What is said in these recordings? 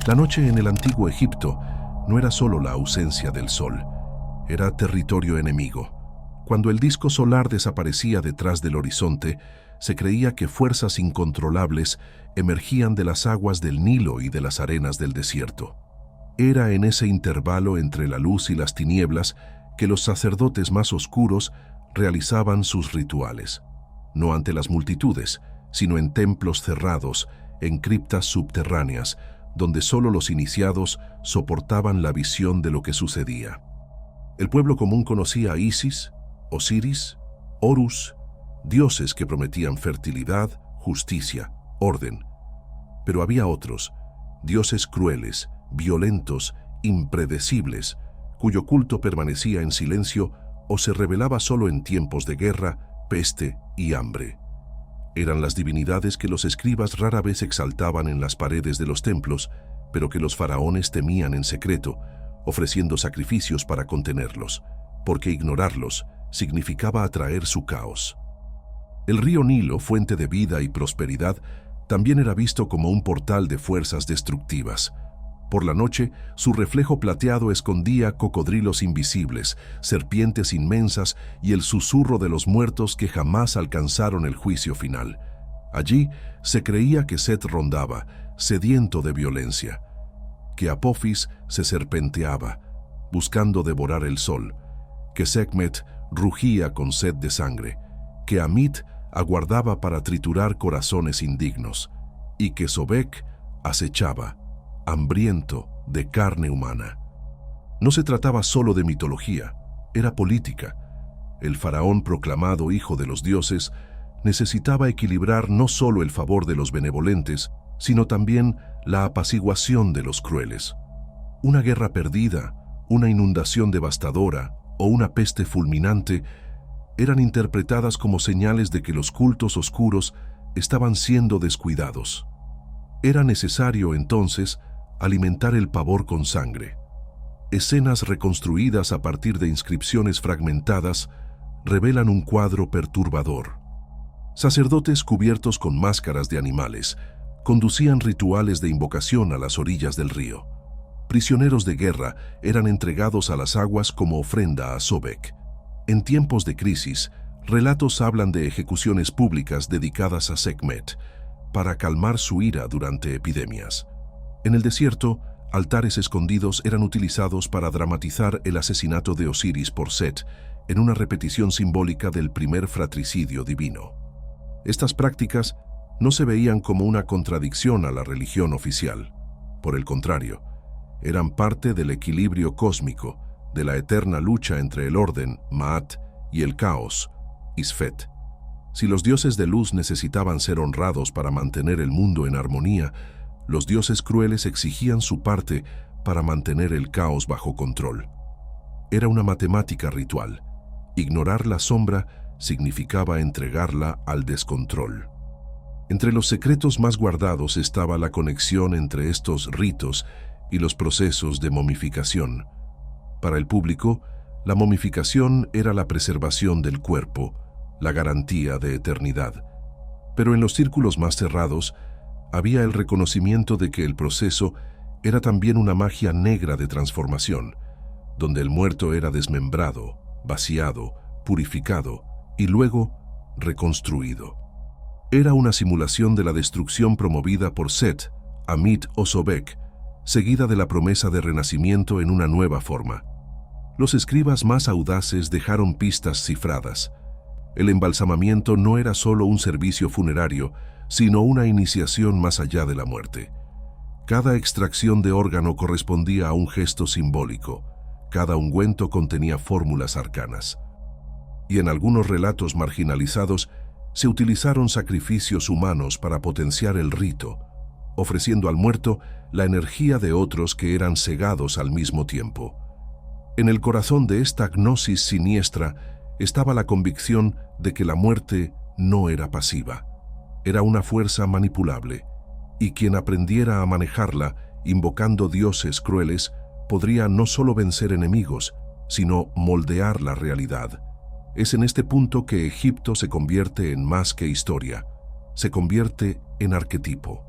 La noche en el antiguo Egipto no era solo la ausencia del sol, era territorio enemigo. Cuando el disco solar desaparecía detrás del horizonte, se creía que fuerzas incontrolables emergían de las aguas del Nilo y de las arenas del desierto. Era en ese intervalo entre la luz y las tinieblas que los sacerdotes más oscuros realizaban sus rituales, no ante las multitudes, sino en templos cerrados, en criptas subterráneas, donde solo los iniciados soportaban la visión de lo que sucedía. El pueblo común conocía a Isis, Osiris, Horus, dioses que prometían fertilidad, justicia, orden. Pero había otros, dioses crueles, violentos, impredecibles, cuyo culto permanecía en silencio o se revelaba solo en tiempos de guerra, peste y hambre. Eran las divinidades que los escribas rara vez exaltaban en las paredes de los templos, pero que los faraones temían en secreto, ofreciendo sacrificios para contenerlos, porque ignorarlos significaba atraer su caos. El río Nilo, fuente de vida y prosperidad, también era visto como un portal de fuerzas destructivas. Por la noche, su reflejo plateado escondía cocodrilos invisibles, serpientes inmensas y el susurro de los muertos que jamás alcanzaron el juicio final. Allí se creía que Set rondaba, sediento de violencia, que Apophis se serpenteaba, buscando devorar el sol, que Sekhmet rugía con sed de sangre, que Amit aguardaba para triturar corazones indignos, y que Sobek acechaba, hambriento de carne humana. No se trataba solo de mitología, era política. El faraón proclamado hijo de los dioses necesitaba equilibrar no solo el favor de los benevolentes, sino también la apaciguación de los crueles. Una guerra perdida, una inundación devastadora o una peste fulminante eran interpretadas como señales de que los cultos oscuros estaban siendo descuidados. Era necesario, entonces, alimentar el pavor con sangre. Escenas reconstruidas a partir de inscripciones fragmentadas revelan un cuadro perturbador. Sacerdotes cubiertos con máscaras de animales conducían rituales de invocación a las orillas del río. Prisioneros de guerra eran entregados a las aguas como ofrenda a Sobek. En tiempos de crisis, relatos hablan de ejecuciones públicas dedicadas a Sekhmet para calmar su ira durante epidemias. En el desierto, altares escondidos eran utilizados para dramatizar el asesinato de Osiris por Set, en una repetición simbólica del primer fratricidio divino. Estas prácticas no se veían como una contradicción a la religión oficial. Por el contrario, eran parte del equilibrio cósmico, de la eterna lucha entre el orden, Ma'at, y el caos, Isfet. Si los dioses de luz necesitaban ser honrados para mantener el mundo en armonía, los dioses crueles exigían su parte para mantener el caos bajo control. Era una matemática ritual. Ignorar la sombra significaba entregarla al descontrol. Entre los secretos más guardados estaba la conexión entre estos ritos y los procesos de momificación. Para el público, la momificación era la preservación del cuerpo, la garantía de eternidad. Pero en los círculos más cerrados, había el reconocimiento de que el proceso era también una magia negra de transformación, donde el muerto era desmembrado, vaciado, purificado y luego reconstruido. Era una simulación de la destrucción promovida por Set, Amit o Sobek, seguida de la promesa de renacimiento en una nueva forma. Los escribas más audaces dejaron pistas cifradas. El embalsamamiento no era solo un servicio funerario, sino una iniciación más allá de la muerte. Cada extracción de órgano correspondía a un gesto simbólico. Cada ungüento contenía fórmulas arcanas. Y en algunos relatos marginalizados se utilizaron sacrificios humanos para potenciar el rito, ofreciendo al muerto la energía de otros que eran cegados al mismo tiempo. En el corazón de esta gnosis siniestra estaba la convicción de que la muerte no era pasiva. Era una fuerza manipulable, y quien aprendiera a manejarla, invocando dioses crueles, podría no solo vencer enemigos, sino moldear la realidad. Es en este punto que Egipto se convierte en más que historia, se convierte en arquetipo.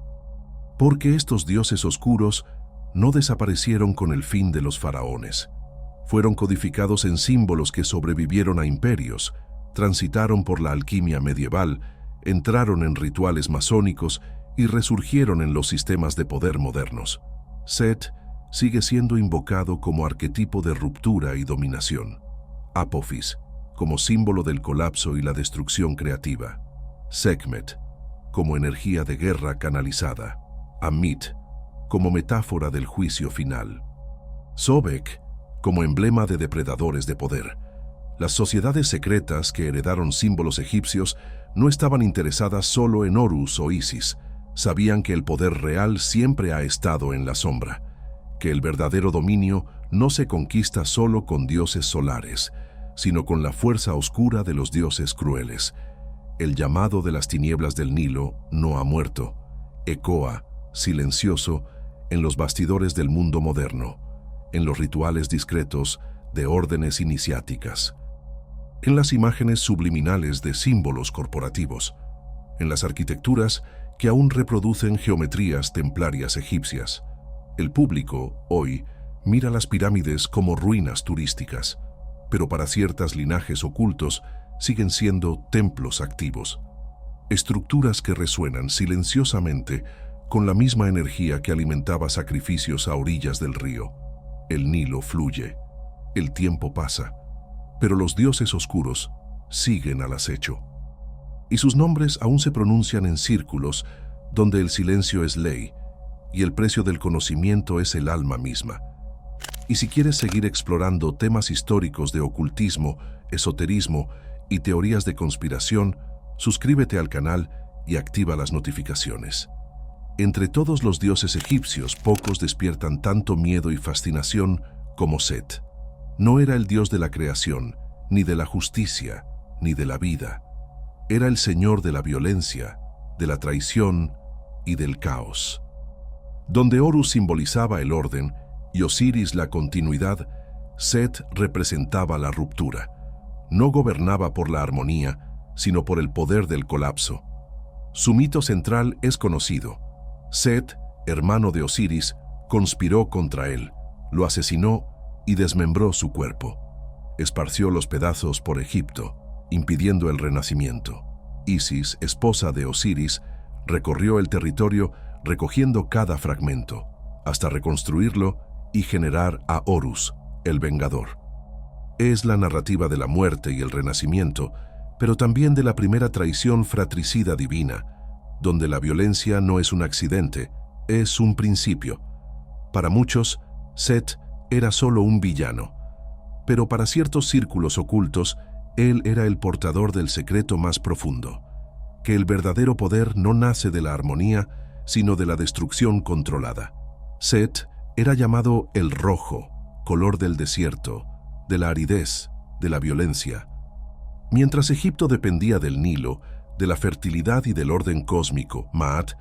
Porque estos dioses oscuros no desaparecieron con el fin de los faraones. Fueron codificados en símbolos que sobrevivieron a imperios, transitaron por la alquimia medieval, entraron en rituales masónicos y resurgieron en los sistemas de poder modernos. Set sigue siendo invocado como arquetipo de ruptura y dominación. Apophis, como símbolo del colapso y la destrucción creativa. Sekhmet, como energía de guerra canalizada. Amit, como metáfora del juicio final. Sobek, como emblema de depredadores de poder. Las sociedades secretas que heredaron símbolos egipcios no estaban interesadas solo en Horus o Isis. Sabían que el poder real siempre ha estado en la sombra, que el verdadero dominio no se conquista solo con dioses solares, sino con la fuerza oscura de los dioses crueles. El llamado de las tinieblas del Nilo no ha muerto, ecoa, silencioso, en los bastidores del mundo moderno, en los rituales discretos de órdenes iniciáticas, en las imágenes subliminales de símbolos corporativos, en las arquitecturas que aún reproducen geometrías templarias egipcias. El público, hoy, mira las pirámides como ruinas turísticas, pero para ciertos linajes ocultos siguen siendo templos activos, estructuras que resuenan silenciosamente con la misma energía que alimentaba sacrificios a orillas del río. El Nilo fluye, el tiempo pasa, pero los dioses oscuros siguen al acecho. Y sus nombres aún se pronuncian en círculos donde el silencio es ley y el precio del conocimiento es el alma misma. Y si quieres seguir explorando temas históricos de ocultismo, esoterismo y teorías de conspiración, suscríbete al canal y activa las notificaciones. Entre todos los dioses egipcios, pocos despiertan tanto miedo y fascinación como Set. No era el dios de la creación, ni de la justicia, ni de la vida. Era el señor de la violencia, de la traición y del caos. Donde Horus simbolizaba el orden y Osiris la continuidad, Set representaba la ruptura. No gobernaba por la armonía, sino por el poder del colapso. Su mito central es conocido. Set, hermano de Osiris, conspiró contra él, lo asesinó y desmembró su cuerpo. Esparció los pedazos por Egipto, impidiendo el renacimiento. Isis, esposa de Osiris, recorrió el territorio recogiendo cada fragmento, hasta reconstruirlo y generar a Horus, el vengador. Es la narrativa de la muerte y el renacimiento, pero también de la primera traición fratricida divina, donde la violencia no es un accidente, es un principio. Para muchos, Set era solo un villano, pero para ciertos círculos ocultos, él era el portador del secreto más profundo, que el verdadero poder no nace de la armonía, sino de la destrucción controlada. Set era llamado el rojo, color del desierto, de la aridez, de la violencia. Mientras Egipto dependía del Nilo, de la fertilidad y del orden cósmico, Maat,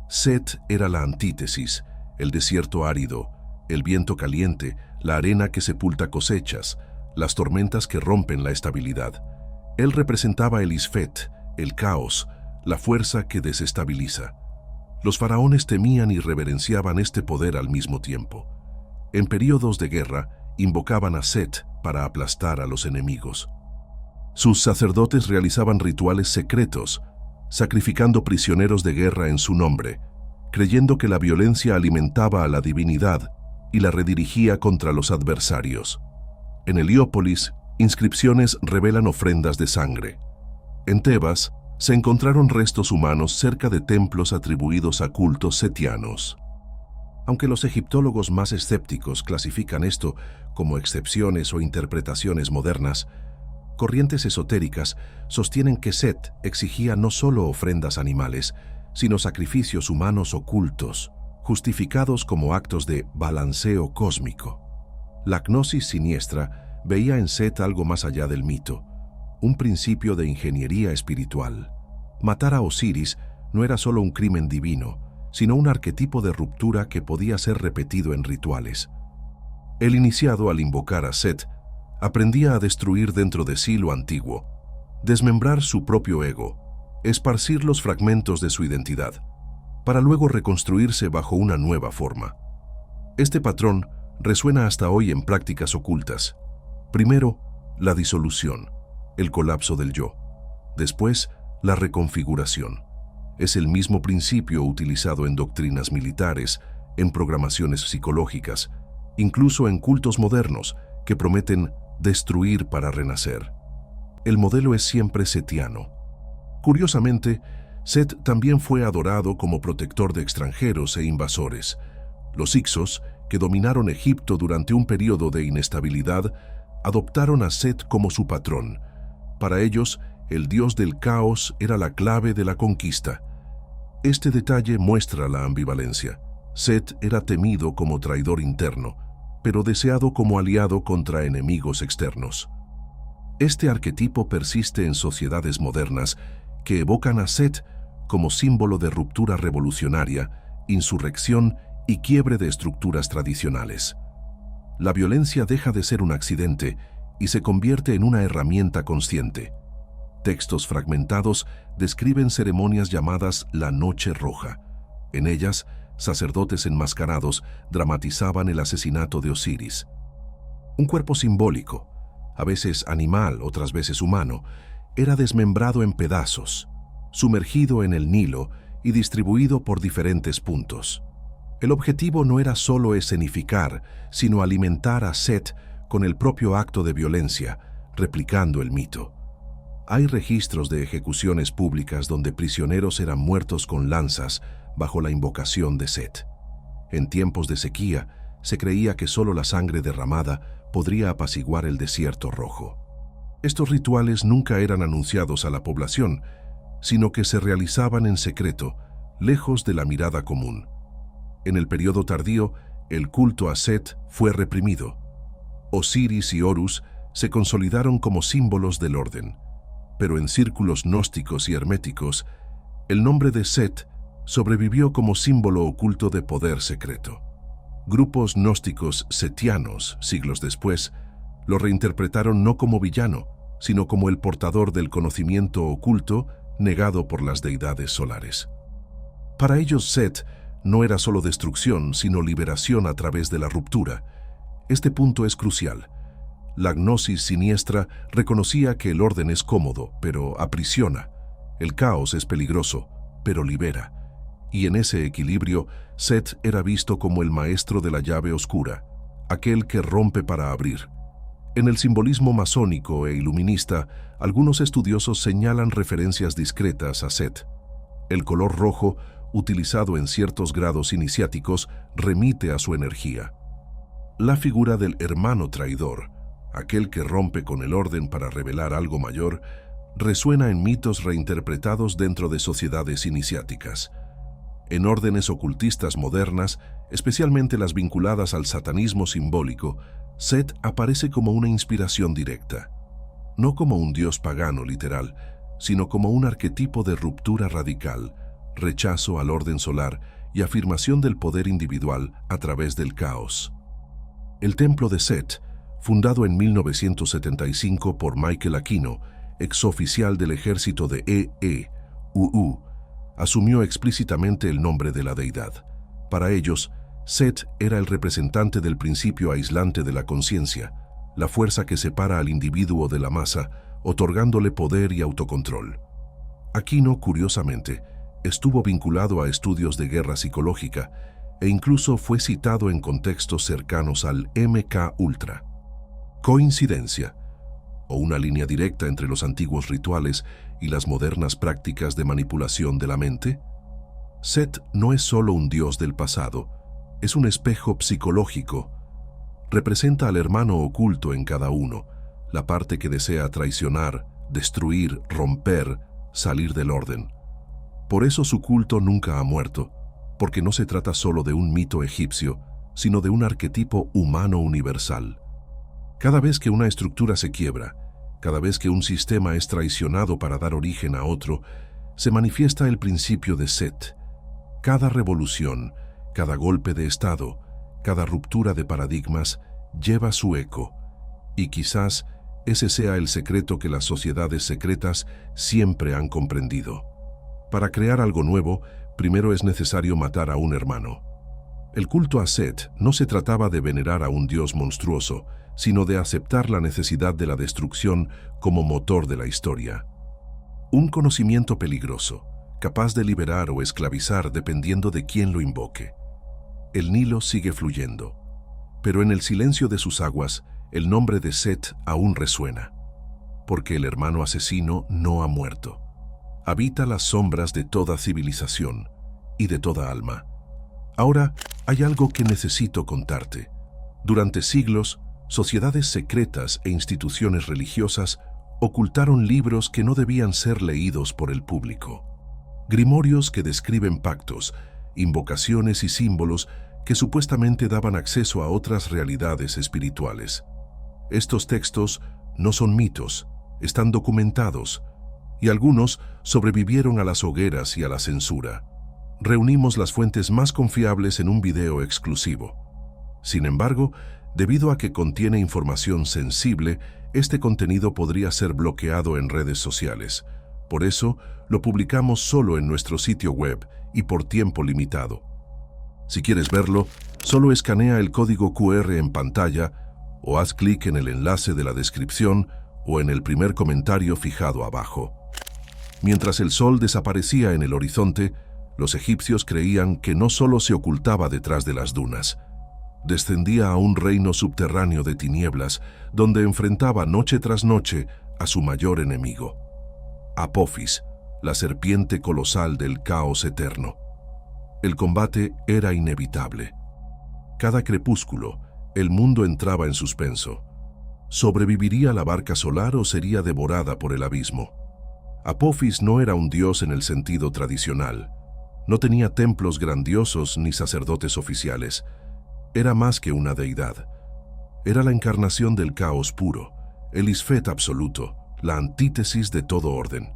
Set era la antítesis, el desierto árido, el viento caliente, la arena que sepulta cosechas, las tormentas que rompen la estabilidad. Él representaba el Isfet, el caos, la fuerza que desestabiliza. Los faraones temían y reverenciaban este poder al mismo tiempo. En periodos de guerra, invocaban a Set para aplastar a los enemigos. Sus sacerdotes realizaban rituales secretos, sacrificando prisioneros de guerra en su nombre, creyendo que la violencia alimentaba a la divinidad y la redirigía contra los adversarios. En Heliópolis, inscripciones revelan ofrendas de sangre. En Tebas, se encontraron restos humanos cerca de templos atribuidos a cultos setianos. Aunque los egiptólogos más escépticos clasifican esto como excepciones o interpretaciones modernas, corrientes esotéricas sostienen que Set exigía no solo ofrendas animales, sino sacrificios humanos ocultos, justificados como actos de balanceo cósmico. La gnosis siniestra veía en Set algo más allá del mito, un principio de ingeniería espiritual. Matar a Osiris no era solo un crimen divino, sino un arquetipo de ruptura que podía ser repetido en rituales. El iniciado, al invocar a Set, aprendía a destruir dentro de sí lo antiguo, desmembrar su propio ego, esparcir los fragmentos de su identidad, para luego reconstruirse bajo una nueva forma. Este patrón resuena hasta hoy en prácticas ocultas. Primero, la disolución, el colapso del yo. Después, la reconfiguración. Es el mismo principio utilizado en doctrinas militares, en programaciones psicológicas, incluso en cultos modernos que prometen destruir para renacer. El modelo es siempre setiano. Curiosamente, Set también fue adorado como protector de extranjeros e invasores. Los Hyksos, que dominaron Egipto durante un periodo de inestabilidad, adoptaron a Set como su patrón. Para ellos, el dios del caos era la clave de la conquista. Este detalle muestra la ambivalencia. Set era temido como traidor interno, pero deseado como aliado contra enemigos externos. Este arquetipo persiste en sociedades modernas que evocan a Set como símbolo de ruptura revolucionaria, insurrección y quiebre de estructuras tradicionales. La violencia deja de ser un accidente y se convierte en una herramienta consciente. Textos fragmentados describen ceremonias llamadas la Noche Roja. En ellas, sacerdotes enmascarados dramatizaban el asesinato de Osiris. Un cuerpo simbólico, a veces animal, otras veces humano, era desmembrado en pedazos, sumergido en el Nilo y distribuido por diferentes puntos. El objetivo no era solo escenificar, sino alimentar a Set con el propio acto de violencia, replicando el mito. Hay registros de ejecuciones públicas donde prisioneros eran muertos con lanzas bajo la invocación de Set. En tiempos de sequía, se creía que solo la sangre derramada podría apaciguar el desierto rojo. Estos rituales nunca eran anunciados a la población, sino que se realizaban en secreto, lejos de la mirada común. En el periodo tardío, el culto a Set fue reprimido. Osiris y Horus se consolidaron como símbolos del orden, pero en círculos gnósticos y herméticos, el nombre de Set sobrevivió como símbolo oculto de poder secreto. Grupos gnósticos setianos, siglos después, lo reinterpretaron no como villano, sino como el portador del conocimiento oculto negado por las deidades solares. Para ellos, Set no era solo destrucción, sino liberación a través de la ruptura. Este punto es crucial. La gnosis siniestra reconocía que el orden es cómodo, pero aprisiona. El caos es peligroso, pero libera. Y en ese equilibrio, Set era visto como el maestro de la llave oscura, aquel que rompe para abrir. En el simbolismo masónico e iluminista, algunos estudiosos señalan referencias discretas a Set. El color rojo, utilizado en ciertos grados iniciáticos, remite a su energía. La figura del hermano traidor, aquel que rompe con el orden para revelar algo mayor, resuena en mitos reinterpretados dentro de sociedades iniciáticas. En órdenes ocultistas modernas, especialmente las vinculadas al satanismo simbólico, Set aparece como una inspiración directa, no como un dios pagano literal, sino como un arquetipo de ruptura radical, rechazo al orden solar y afirmación del poder individual a través del caos. El templo de Set, fundado en 1975 por Michael Aquino, exoficial del ejército de EEUU, asumió explícitamente el nombre de la deidad. Para ellos, Set era el representante del principio aislante de la conciencia, la fuerza que separa al individuo de la masa, otorgándole poder y autocontrol. Aquino, curiosamente, estuvo vinculado a estudios de guerra psicológica e incluso fue citado en contextos cercanos al MK-Ultra. ¿Coincidencia? ¿O una línea directa entre los antiguos rituales y las modernas prácticas de manipulación de la mente? Set no es solo un dios del pasado, es un espejo psicológico. Representa al hermano oculto en cada uno, la parte que desea traicionar, destruir, romper, salir del orden. Por eso su culto nunca ha muerto, porque no se trata solo de un mito egipcio, sino de un arquetipo humano universal. Cada vez que una estructura se quiebra, cada vez que un sistema es traicionado para dar origen a otro, se manifiesta el principio de Set. Cada revolución, cada golpe de estado, cada ruptura de paradigmas lleva su eco, y quizás ese sea el secreto que las sociedades secretas siempre han comprendido. Para crear algo nuevo, primero es necesario matar a un hermano. El culto a Set no se trataba de venerar a un dios monstruoso, sino de aceptar la necesidad de la destrucción como motor de la historia. Un conocimiento peligroso, capaz de liberar o esclavizar dependiendo de quién lo invoque. El Nilo sigue fluyendo, pero en el silencio de sus aguas, el nombre de Set aún resuena, porque el hermano asesino no ha muerto. Habita las sombras de toda civilización y de toda alma. Ahora hay algo que necesito contarte. Durante siglos, sociedades secretas e instituciones religiosas ocultaron libros que no debían ser leídos por el público. Grimorios que describen pactos, invocaciones y símbolos que supuestamente daban acceso a otras realidades espirituales. Estos textos no son mitos, están documentados, y algunos sobrevivieron a las hogueras y a la censura. Reunimos las fuentes más confiables en un video exclusivo. Sin embargo, debido a que contiene información sensible, este contenido podría ser bloqueado en redes sociales. Por eso, lo publicamos solo en nuestro sitio web y por tiempo limitado. Si quieres verlo, solo escanea el código QR en pantalla o haz clic en el enlace de la descripción o en el primer comentario fijado abajo. Mientras el sol desaparecía en el horizonte, los egipcios creían que no solo se ocultaba detrás de las dunas, descendía a un reino subterráneo de tinieblas donde enfrentaba noche tras noche a su mayor enemigo, Apophis, la serpiente colosal del caos eterno. El combate era inevitable. Cada crepúsculo, el mundo entraba en suspenso. ¿Sobreviviría la barca solar o sería devorada por el abismo? Apophis no era un dios en el sentido tradicional. No tenía templos grandiosos ni sacerdotes oficiales. Era más que una deidad. Era la encarnación del caos puro, el Isfet absoluto, la antítesis de todo orden.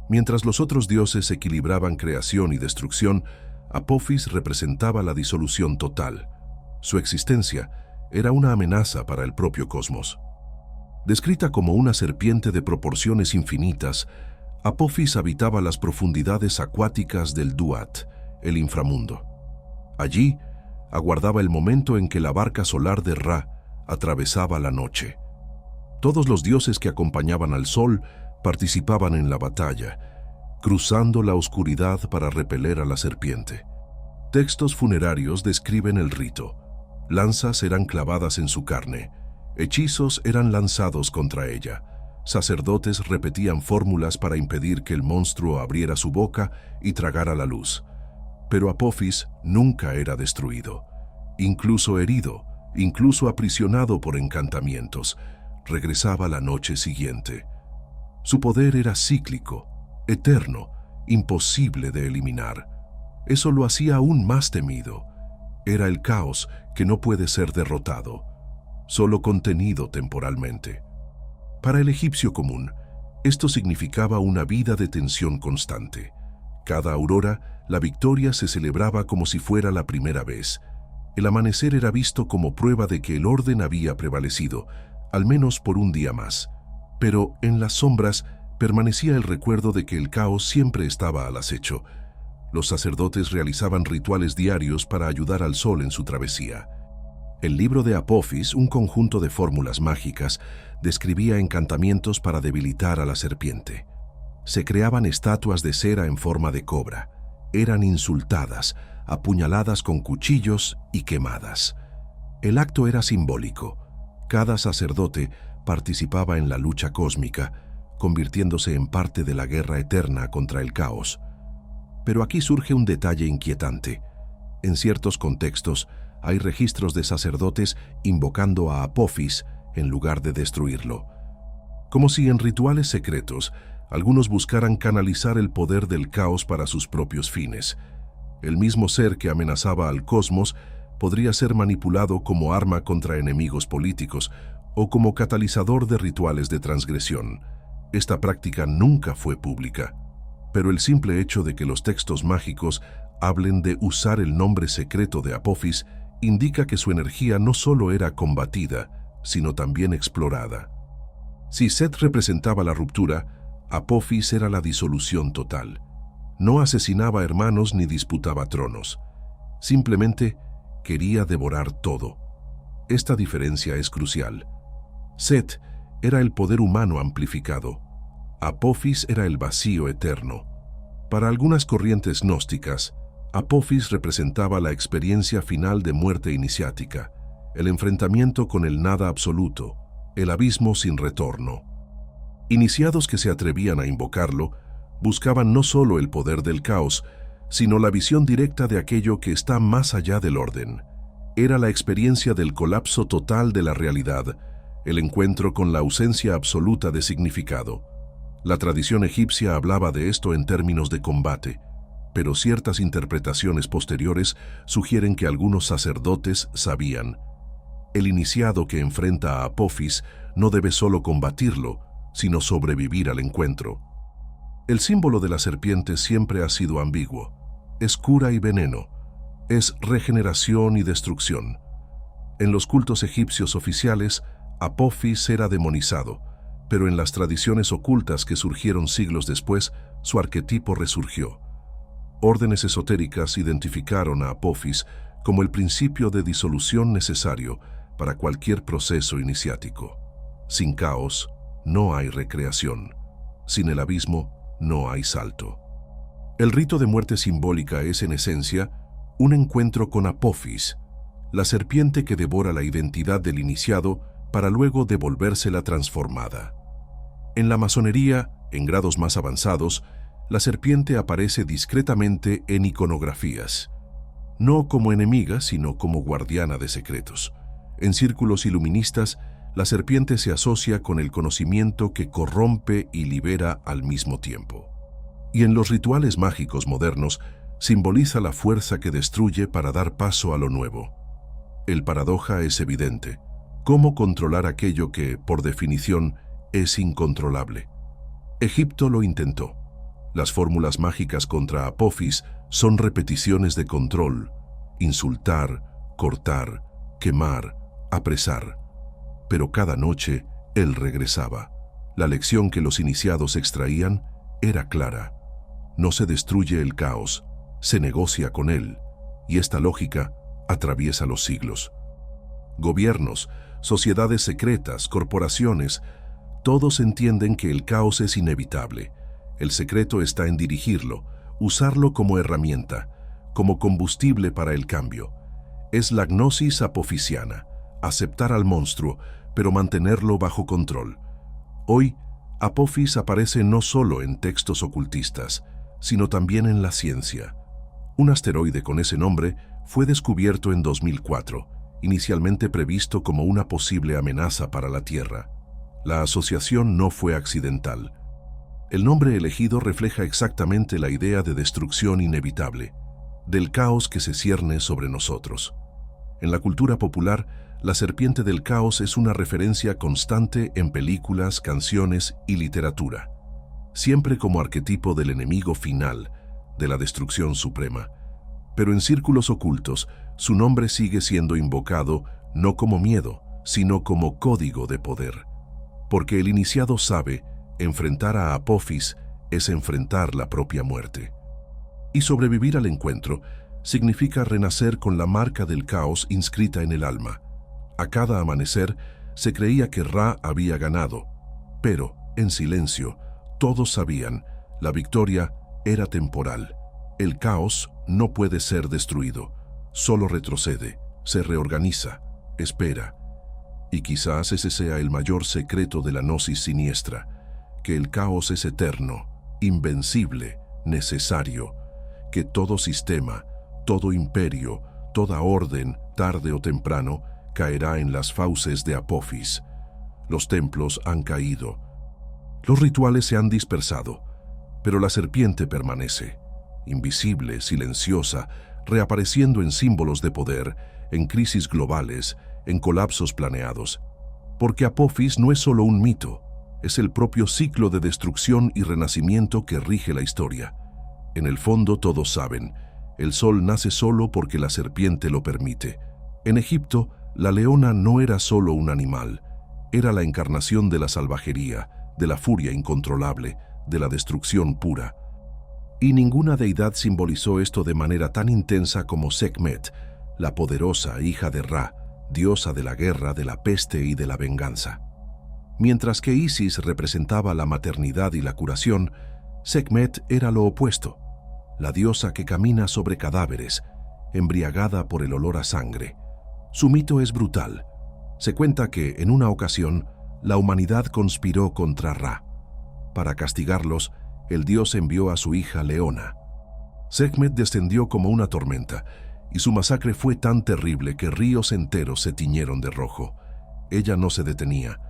Mientras los otros dioses equilibraban creación y destrucción, Apophis representaba la disolución total. Su existencia era una amenaza para el propio cosmos. Descrita como una serpiente de proporciones infinitas, Apophis habitaba las profundidades acuáticas del Duat, el inframundo. Allí, aguardaba el momento en que la barca solar de Ra atravesaba la noche. Todos los dioses que acompañaban al sol participaban en la batalla, cruzando la oscuridad para repeler a la serpiente. Textos funerarios describen el rito. Lanzas eran clavadas en su carne, hechizos eran lanzados contra ella, sacerdotes repetían fórmulas para impedir que el monstruo abriera su boca y tragara la luz. Pero Apophis nunca era destruido. Incluso herido, incluso aprisionado por encantamientos, regresaba la noche siguiente. Su poder era cíclico, eterno, imposible de eliminar. Eso lo hacía aún más temido. Era el caos que no puede ser derrotado, solo contenido temporalmente. Para el egipcio común, esto significaba una vida de tensión constante. Cada aurora, la victoria se celebraba como si fuera la primera vez. El amanecer era visto como prueba de que el orden había prevalecido, al menos por un día más. Pero en las sombras permanecía el recuerdo de que el caos siempre estaba al acecho. Los sacerdotes realizaban rituales diarios para ayudar al sol en su travesía. El libro de Apophis, un conjunto de fórmulas mágicas, describía encantamientos para debilitar a la serpiente. Se creaban estatuas de cera en forma de cobra. Eran insultadas, apuñaladas con cuchillos y quemadas. El acto era simbólico. Cada sacerdote participaba en la lucha cósmica, convirtiéndose en parte de la guerra eterna contra el caos. Pero aquí surge un detalle inquietante. En ciertos contextos, hay registros de sacerdotes invocando a Apophis en lugar de destruirlo. Como si en rituales secretos, algunos buscaran canalizar el poder del caos para sus propios fines. El mismo ser que amenazaba al cosmos podría ser manipulado como arma contra enemigos políticos o como catalizador de rituales de transgresión. Esta práctica nunca fue pública, pero el simple hecho de que los textos mágicos hablen de usar el nombre secreto de Apophis indica que su energía no solo era combatida, sino también explorada. Si Set representaba la ruptura, Apophis era la disolución total. No asesinaba hermanos ni disputaba tronos. Simplemente quería devorar todo. Esta diferencia es crucial. Set era el poder humano amplificado. Apophis era el vacío eterno. Para algunas corrientes gnósticas, Apophis representaba la experiencia final de muerte iniciática, el enfrentamiento con el nada absoluto, el abismo sin retorno. Iniciados que se atrevían a invocarlo, buscaban no solo el poder del caos, sino la visión directa de aquello que está más allá del orden. Era la experiencia del colapso total de la realidad, el encuentro con la ausencia absoluta de significado. La tradición egipcia hablaba de esto en términos de combate, pero ciertas interpretaciones posteriores sugieren que algunos sacerdotes sabían. El iniciado que enfrenta a Apophis no debe solo combatirlo, sino sobrevivir al encuentro. El símbolo de la serpiente siempre ha sido ambiguo. Es cura y veneno. Es regeneración y destrucción. En los cultos egipcios oficiales, Apophis era demonizado, pero en las tradiciones ocultas que surgieron siglos después, su arquetipo resurgió. Órdenes esotéricas identificaron a Apophis como el principio de disolución necesario para cualquier proceso iniciático. Sin caos, no hay recreación. Sin el abismo, no hay salto. El rito de muerte simbólica es, en esencia, un encuentro con Apophis, la serpiente que devora la identidad del iniciado para luego devolvérsela transformada. En la masonería, en grados más avanzados, la serpiente aparece discretamente en iconografías, no como enemiga, sino como guardiana de secretos. En círculos iluministas, la serpiente se asocia con el conocimiento que corrompe y libera al mismo tiempo. Y en los rituales mágicos modernos, simboliza la fuerza que destruye para dar paso a lo nuevo. El paradoja es evidente. ¿Cómo controlar aquello que, por definición, es incontrolable? Egipto lo intentó. Las fórmulas mágicas contra Apophis son repeticiones de control: insultar, cortar, quemar, apresar. Pero cada noche él regresaba. La lección que los iniciados extraían era clara. No se destruye el caos, se negocia con él, y esta lógica atraviesa los siglos. Gobiernos, sociedades secretas, corporaciones, todos entienden que el caos es inevitable. El secreto está en dirigirlo, usarlo como herramienta, como combustible para el cambio. Es la gnosis apophisiana, aceptar al monstruo, pero mantenerlo bajo control. Hoy, Apophis aparece no solo en textos ocultistas, sino también en la ciencia. Un asteroide con ese nombre fue descubierto en 2004, inicialmente previsto como una posible amenaza para la Tierra. La asociación no fue accidental. El nombre elegido refleja exactamente la idea de destrucción inevitable, del caos que se cierne sobre nosotros. En la cultura popular, la serpiente del caos es una referencia constante en películas, canciones y literatura, siempre como arquetipo del enemigo final, de la destrucción suprema. Pero en círculos ocultos, su nombre sigue siendo invocado no como miedo, sino como código de poder. Porque el iniciado sabe, enfrentar a Apophis es enfrentar la propia muerte. Y sobrevivir al encuentro significa renacer con la marca del caos inscrita en el alma. A cada amanecer se creía que Ra había ganado, pero, en silencio, todos sabían, la victoria era temporal. El caos no puede ser destruido, solo retrocede, se reorganiza, espera. Y quizás ese sea el mayor secreto de la gnosis siniestra, que el caos es eterno, invencible, necesario, que todo sistema, todo imperio, toda orden, tarde o temprano, caerá en las fauces de Apophis. Los templos han caído. Los rituales se han dispersado, pero la serpiente permanece, invisible, silenciosa, reapareciendo en símbolos de poder, en crisis globales, en colapsos planeados. Porque Apophis no es solo un mito, es el propio ciclo de destrucción y renacimiento que rige la historia. En el fondo todos saben, el sol nace solo porque la serpiente lo permite. En Egipto, la leona no era solo un animal, era la encarnación de la salvajería, de la furia incontrolable, de la destrucción pura. Y ninguna deidad simbolizó esto de manera tan intensa como Sekhmet, la poderosa hija de Ra, diosa de la guerra, de la peste y de la venganza. Mientras que Isis representaba la maternidad y la curación, Sekhmet era lo opuesto, la diosa que camina sobre cadáveres, embriagada por el olor a sangre. Su mito es brutal. Se cuenta que, en una ocasión, la humanidad conspiró contra Ra. Para castigarlos, el dios envió a su hija Leona. Sekhmet descendió como una tormenta, y su masacre fue tan terrible que ríos enteros se tiñeron de rojo. Ella no se detenía,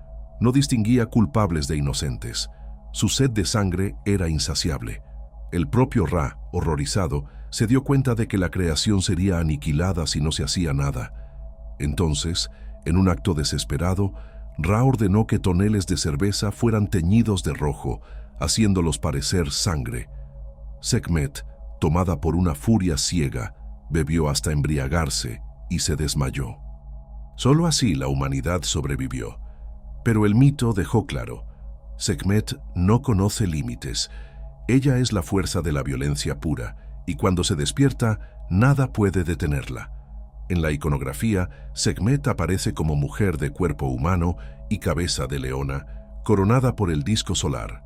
no distinguía culpables de inocentes. Su sed de sangre era insaciable. El propio Ra, horrorizado, se dio cuenta de que la creación sería aniquilada si no se hacía nada. Entonces, en un acto desesperado, Ra ordenó que toneles de cerveza fueran teñidos de rojo, haciéndolos parecer sangre. Sekhmet, tomada por una furia ciega, bebió hasta embriagarse y se desmayó. Solo así la humanidad sobrevivió. Pero el mito dejó claro: Sekhmet no conoce límites. Ella es la fuerza de la violencia pura, y cuando se despierta, nada puede detenerla. En la iconografía, Sekhmet aparece como mujer de cuerpo humano y cabeza de leona, coronada por el disco solar.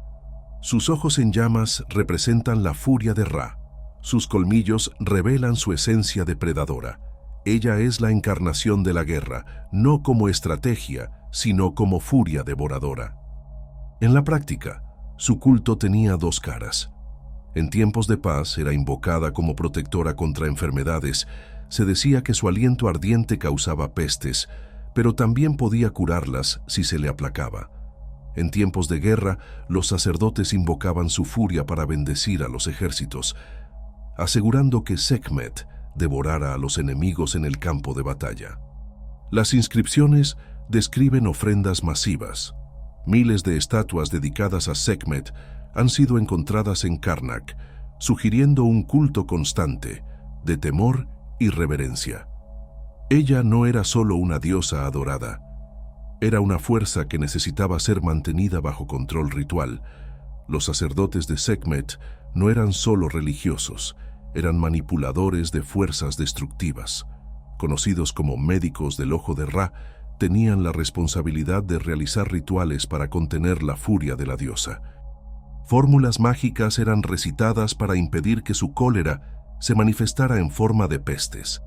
Sus ojos en llamas representan la furia de Ra. Sus colmillos revelan su esencia depredadora. Ella es la encarnación de la guerra, no como estrategia, sino como furia devoradora. En la práctica, su culto tenía dos caras. En tiempos de paz era invocada como protectora contra enfermedades. Se decía que su aliento ardiente causaba pestes, pero también podía curarlas si se le aplacaba. En tiempos de guerra, los sacerdotes invocaban su furia para bendecir a los ejércitos, asegurando que Sekhmet devorara a los enemigos en el campo de batalla. Las inscripciones describen ofrendas masivas. Miles de estatuas dedicadas a Sekhmet han sido encontradas en Karnak, sugiriendo un culto constante, de temor y reverencia. Ella no era solo una diosa adorada, era una fuerza que necesitaba ser mantenida bajo control ritual. Los sacerdotes de Sekhmet no eran solo religiosos, eran manipuladores de fuerzas destructivas. Conocidos como médicos del ojo de Ra, tenían la responsabilidad de realizar rituales para contener la furia de la diosa. Fórmulas mágicas eran recitadas para impedir que su cólera se manifestara en forma de pestes.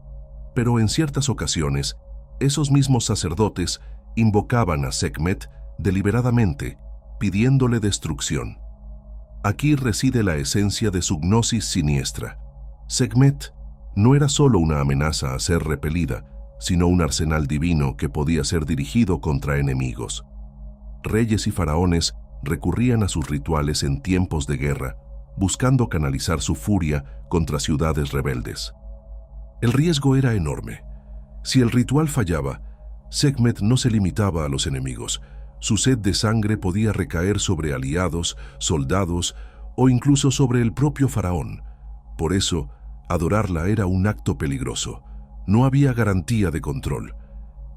Pero en ciertas ocasiones, esos mismos sacerdotes invocaban a Sekhmet deliberadamente, pidiéndole destrucción. Aquí reside la esencia de su gnosis siniestra. Sekhmet no era solo una amenaza a ser repelida, sino un arsenal divino que podía ser dirigido contra enemigos. Reyes y faraones recurrían a sus rituales en tiempos de guerra, buscando canalizar su furia contra ciudades rebeldes. El riesgo era enorme. Si el ritual fallaba, Sekhmet no se limitaba a los enemigos. Su sed de sangre podía recaer sobre aliados, soldados o incluso sobre el propio faraón. Por eso, adorarla era un acto peligroso. No había garantía de control.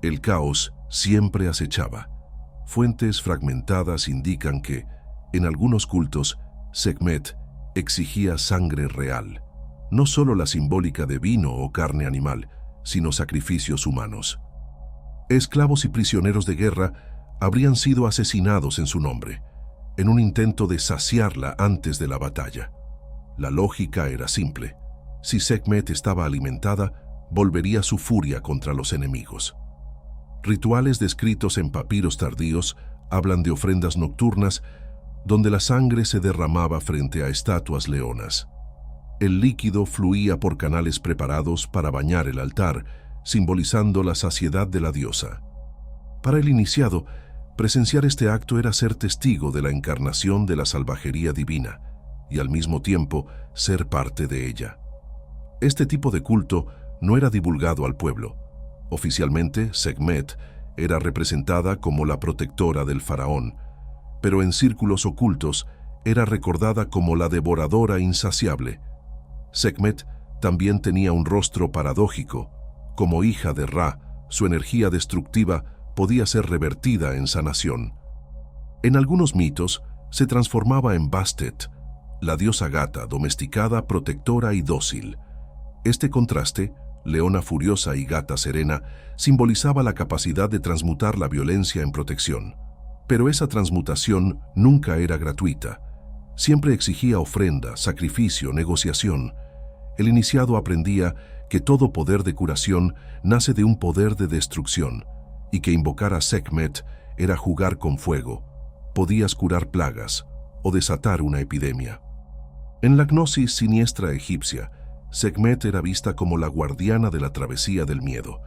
El caos siempre acechaba. Fuentes fragmentadas indican que, en algunos cultos, Sekhmet exigía sangre real, no solo la simbólica de vino o carne animal, sino sacrificios humanos. Esclavos y prisioneros de guerra habrían sido asesinados en su nombre, en un intento de saciarla antes de la batalla. La lógica era simple. Si Sekhmet estaba alimentada, volvería su furia contra los enemigos. Rituales descritos en papiros tardíos hablan de ofrendas nocturnas donde la sangre se derramaba frente a estatuas leonas. El líquido fluía por canales preparados para bañar el altar, simbolizando la saciedad de la diosa. Para el iniciado, presenciar este acto era ser testigo de la encarnación de la salvajería divina y al mismo tiempo ser parte de ella. Este tipo de culto no era divulgado al pueblo. Oficialmente, Sekhmet era representada como la protectora del faraón, pero en círculos ocultos era recordada como la devoradora insaciable. Sekhmet también tenía un rostro paradójico. Como hija de Ra, su energía destructiva podía ser revertida en sanación. En algunos mitos, se transformaba en Bastet, la diosa gata domesticada, protectora y dócil. Este contraste leona furiosa y gata serena, simbolizaba la capacidad de transmutar la violencia en protección. Pero esa transmutación nunca era gratuita. Siempre exigía ofrenda, sacrificio, negociación. El iniciado aprendía que todo poder de curación nace de un poder de destrucción, y que invocar a Sekhmet era jugar con fuego. Podías curar plagas o desatar una epidemia. En la gnosis siniestra egipcia, Sekhmet era vista como la guardiana de la travesía del miedo.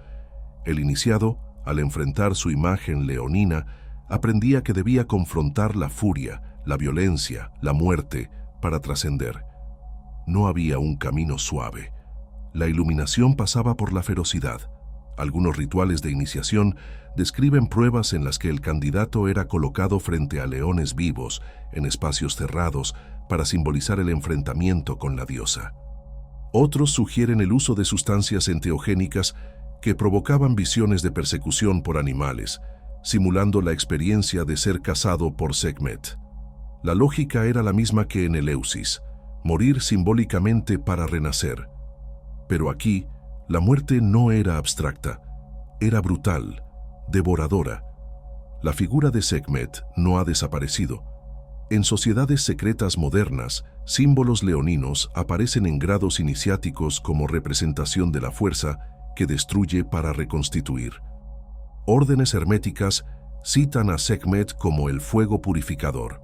El iniciado, al enfrentar su imagen leonina, aprendía que debía confrontar la furia, la violencia, la muerte, para trascender. No había un camino suave. La iluminación pasaba por la ferocidad. Algunos rituales de iniciación describen pruebas en las que el candidato era colocado frente a leones vivos, en espacios cerrados, para simbolizar el enfrentamiento con la diosa. Otros sugieren el uso de sustancias enteogénicas que provocaban visiones de persecución por animales, simulando la experiencia de ser cazado por Sekhmet. La lógica era la misma que en Eleusis, morir simbólicamente para renacer. Pero aquí, la muerte no era abstracta, era brutal, devoradora. La figura de Sekhmet no ha desaparecido. En sociedades secretas modernas, símbolos leoninos aparecen en grados iniciáticos como representación de la fuerza que destruye para reconstituir. Órdenes herméticas citan a Sekhmet como el fuego purificador.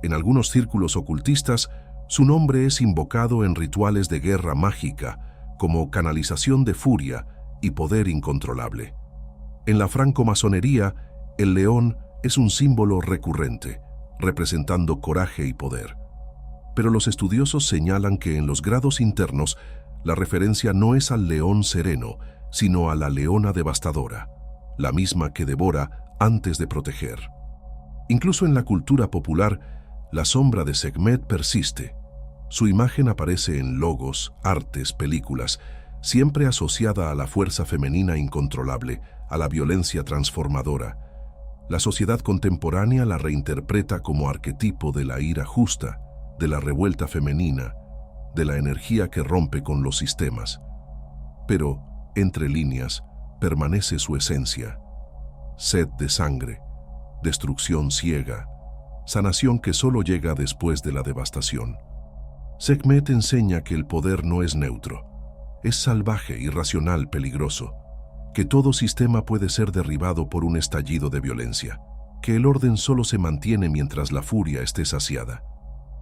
En algunos círculos ocultistas, su nombre es invocado en rituales de guerra mágica, como canalización de furia y poder incontrolable. En la francomasonería, el león es un símbolo recurrente, representando coraje y poder. Pero los estudiosos señalan que en los grados internos, la referencia no es al león sereno, sino a la leona devastadora, la misma que devora antes de proteger. Incluso en la cultura popular, la sombra de Sekhmet persiste. Su imagen aparece en logos, artes, películas, siempre asociada a la fuerza femenina incontrolable, a la violencia transformadora. La sociedad contemporánea la reinterpreta como arquetipo de la ira justa, de la revuelta femenina, de la energía que rompe con los sistemas. Pero, entre líneas, permanece su esencia: sed de sangre, destrucción ciega, sanación que solo llega después de la devastación. Sekhmet enseña que el poder no es neutro, es salvaje, irracional, peligroso, que todo sistema puede ser derribado por un estallido de violencia, que el orden solo se mantiene mientras la furia esté saciada.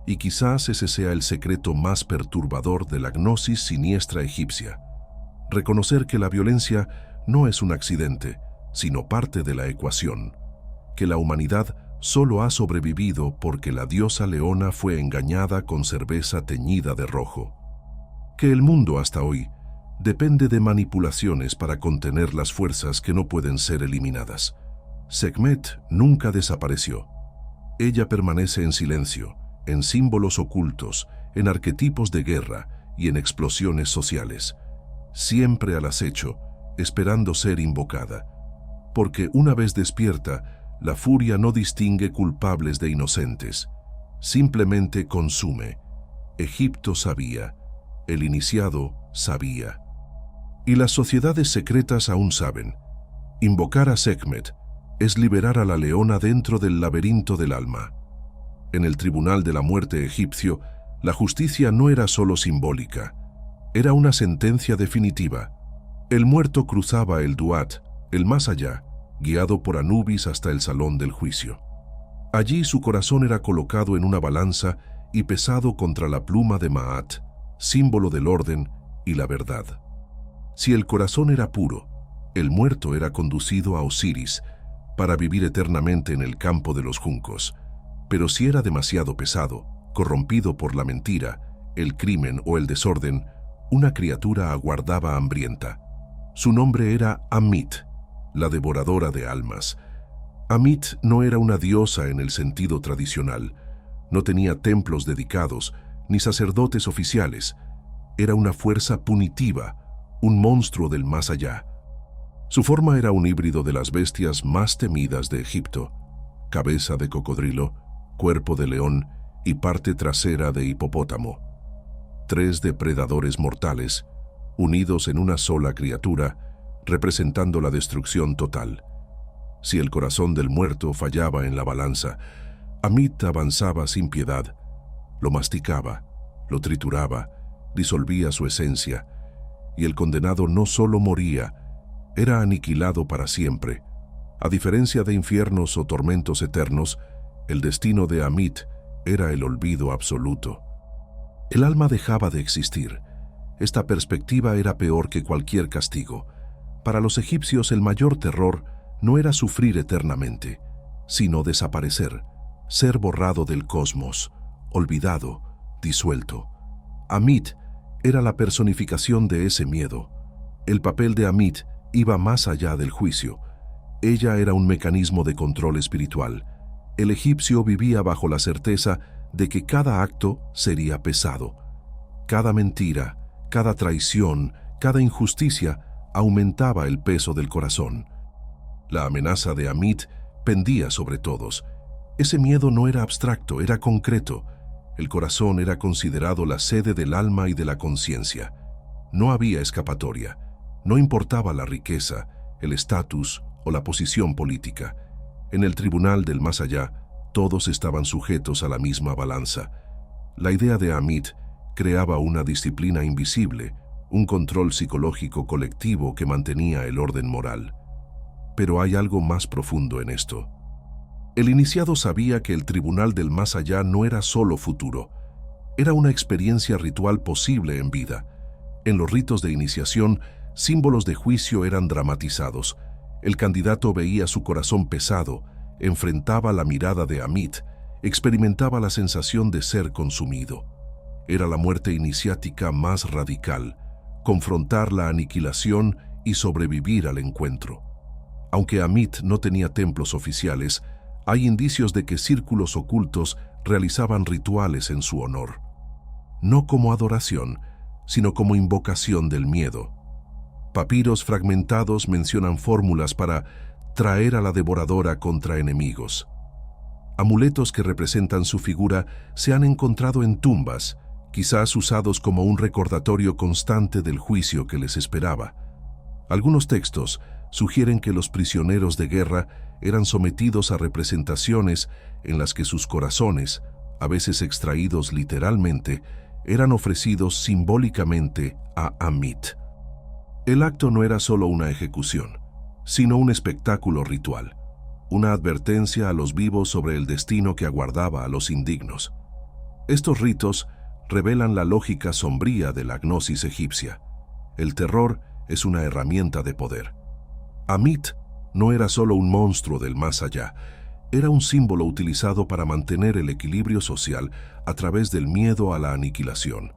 Y quizás ese sea el secreto más perturbador de la gnosis siniestra egipcia: reconocer que la violencia no es un accidente, sino parte de la ecuación, que la humanidad solo ha sobrevivido porque la diosa leona fue engañada con cerveza teñida de rojo, que el mundo hasta hoy depende de manipulaciones para contener las fuerzas que no pueden ser eliminadas. Sekhmet nunca desapareció. Ella permanece en silencio, en símbolos ocultos, en arquetipos de guerra y en explosiones sociales, siempre al acecho, esperando ser invocada. Porque una vez despierta, la furia no distingue culpables de inocentes, simplemente consume. Egipto sabía, el iniciado sabía. Y las sociedades secretas aún saben. Invocar a Sekhmet es liberar a la leona dentro del laberinto del alma. En el tribunal de la muerte egipcio, la justicia no era solo simbólica, era una sentencia definitiva. El muerto cruzaba el Duat, el más allá, guiado por Anubis hasta el salón del juicio. Allí su corazón era colocado en una balanza y pesado contra la pluma de Maat, símbolo del orden y la verdad. Si el corazón era puro, el muerto era conducido a Osiris para vivir eternamente en el campo de los juncos. Pero si era demasiado pesado, corrompido por la mentira, el crimen o el desorden, una criatura aguardaba hambrienta. Su nombre era Amit, la devoradora de almas. Amit no era una diosa en el sentido tradicional, no tenía templos dedicados ni sacerdotes oficiales. Era una fuerza punitiva, un monstruo del más allá. Su forma era un híbrido de las bestias más temidas de Egipto: cabeza de cocodrilo, cuerpo de león y parte trasera de hipopótamo. 3 depredadores mortales, unidos en una sola criatura, representando la destrucción total. Si el corazón del muerto fallaba en la balanza, Amit avanzaba sin piedad, lo masticaba, lo trituraba, disolvía su esencia, y el condenado no solo moría, era aniquilado para siempre. A diferencia de infiernos o tormentos eternos, el destino de Amit era el olvido absoluto. El alma dejaba de existir. Esta perspectiva era peor que cualquier castigo. Para los egipcios el mayor terror no era sufrir eternamente, sino desaparecer, ser borrado del cosmos, olvidado, disuelto. Amit era la personificación de ese miedo. El papel de Amit iba más allá del juicio. Ella era un mecanismo de control espiritual. El egipcio vivía bajo la certeza de que cada acto sería pesado. Cada mentira, cada traición, cada injusticia aumentaba el peso del corazón. La amenaza de Amit pendía sobre todos. Ese miedo no era abstracto, era concreto. El corazón era considerado la sede del alma y de la conciencia. No había escapatoria. No importaba la riqueza, el estatus o la posición política. En el tribunal del más allá, todos estaban sujetos a la misma balanza. La idea de Amit creaba una disciplina invisible, un control psicológico colectivo que mantenía el orden moral. Pero hay algo más profundo en esto. El iniciado sabía que el tribunal del más allá no era solo futuro, era una experiencia ritual posible en vida. En los ritos de iniciación, símbolos de juicio eran dramatizados. El candidato veía su corazón pesado, enfrentaba la mirada de Amit, experimentaba la sensación de ser consumido. Era la muerte iniciática más radical, confrontar la aniquilación y sobrevivir al encuentro. Aunque Amit no tenía templos oficiales, hay indicios de que círculos ocultos realizaban rituales en su honor. No como adoración, sino como invocación del miedo. Papiros fragmentados mencionan fórmulas para traer a la devoradora contra enemigos. Amuletos que representan su figura se han encontrado en tumbas, quizás usados como un recordatorio constante del juicio que les esperaba. Algunos textos sugieren que los prisioneros de guerra eran sometidos a representaciones en las que sus corazones, a veces extraídos literalmente, eran ofrecidos simbólicamente a Amit. El acto no era solo una ejecución, sino un espectáculo ritual, una advertencia a los vivos sobre el destino que aguardaba a los indignos. Estos ritos revelan la lógica sombría de la gnosis egipcia. El terror es una herramienta de poder. Amit no era solo un monstruo del más allá, era un símbolo utilizado para mantener el equilibrio social a través del miedo a la aniquilación.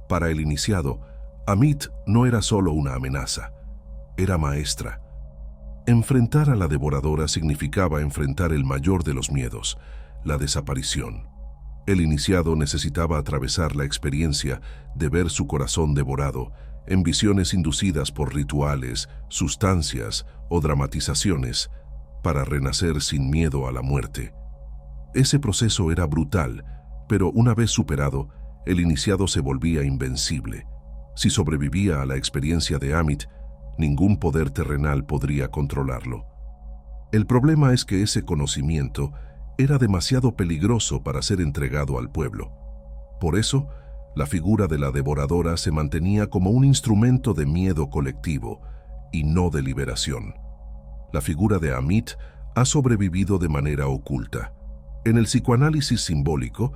Para el iniciado, Amit no era solo una amenaza, era maestra. Enfrentar a la devoradora significaba enfrentar el mayor de los miedos, la desaparición. El iniciado necesitaba atravesar la experiencia de ver su corazón devorado en visiones inducidas por rituales, sustancias o dramatizaciones para renacer sin miedo a la muerte. Ese proceso era brutal, pero una vez superado, el iniciado se volvía invencible. Si sobrevivía a la experiencia de Amit, ningún poder terrenal podría controlarlo. El problema es que ese conocimiento era demasiado peligroso para ser entregado al pueblo. Por eso, la figura de la devoradora se mantenía como un instrumento de miedo colectivo y no de liberación. La figura de Amit ha sobrevivido de manera oculta. En el psicoanálisis simbólico,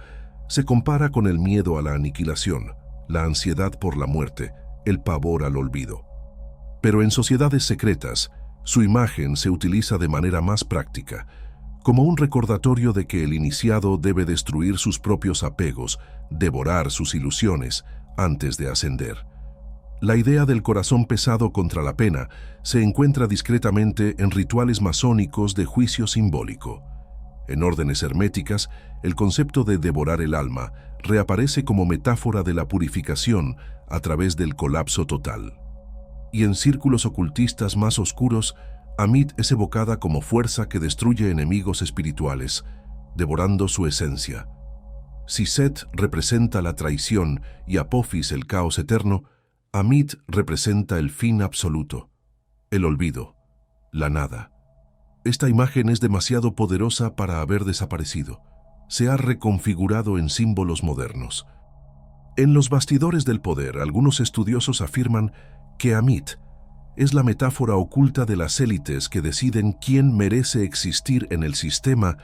se compara con el miedo a la aniquilación, la ansiedad por la muerte, el pavor al olvido. Pero en sociedades secretas, su imagen se utiliza de manera más práctica, como un recordatorio de que el iniciado debe destruir sus propios apegos, devorar sus ilusiones, antes de ascender. La idea del corazón pesado contra la pena se encuentra discretamente en rituales masónicos de juicio simbólico. En órdenes herméticas, el concepto de devorar el alma reaparece como metáfora de la purificación a través del colapso total. Y en círculos ocultistas más oscuros, Amit es evocada como fuerza que destruye enemigos espirituales, devorando su esencia. Si Set representa la traición y Apophis el caos eterno, Amit representa el fin absoluto, el olvido, la nada. Esta imagen es demasiado poderosa para haber desaparecido. Se ha reconfigurado en símbolos modernos. En los bastidores del poder, algunos estudiosos afirman que Amit es la metáfora oculta de las élites que deciden quién merece existir en el sistema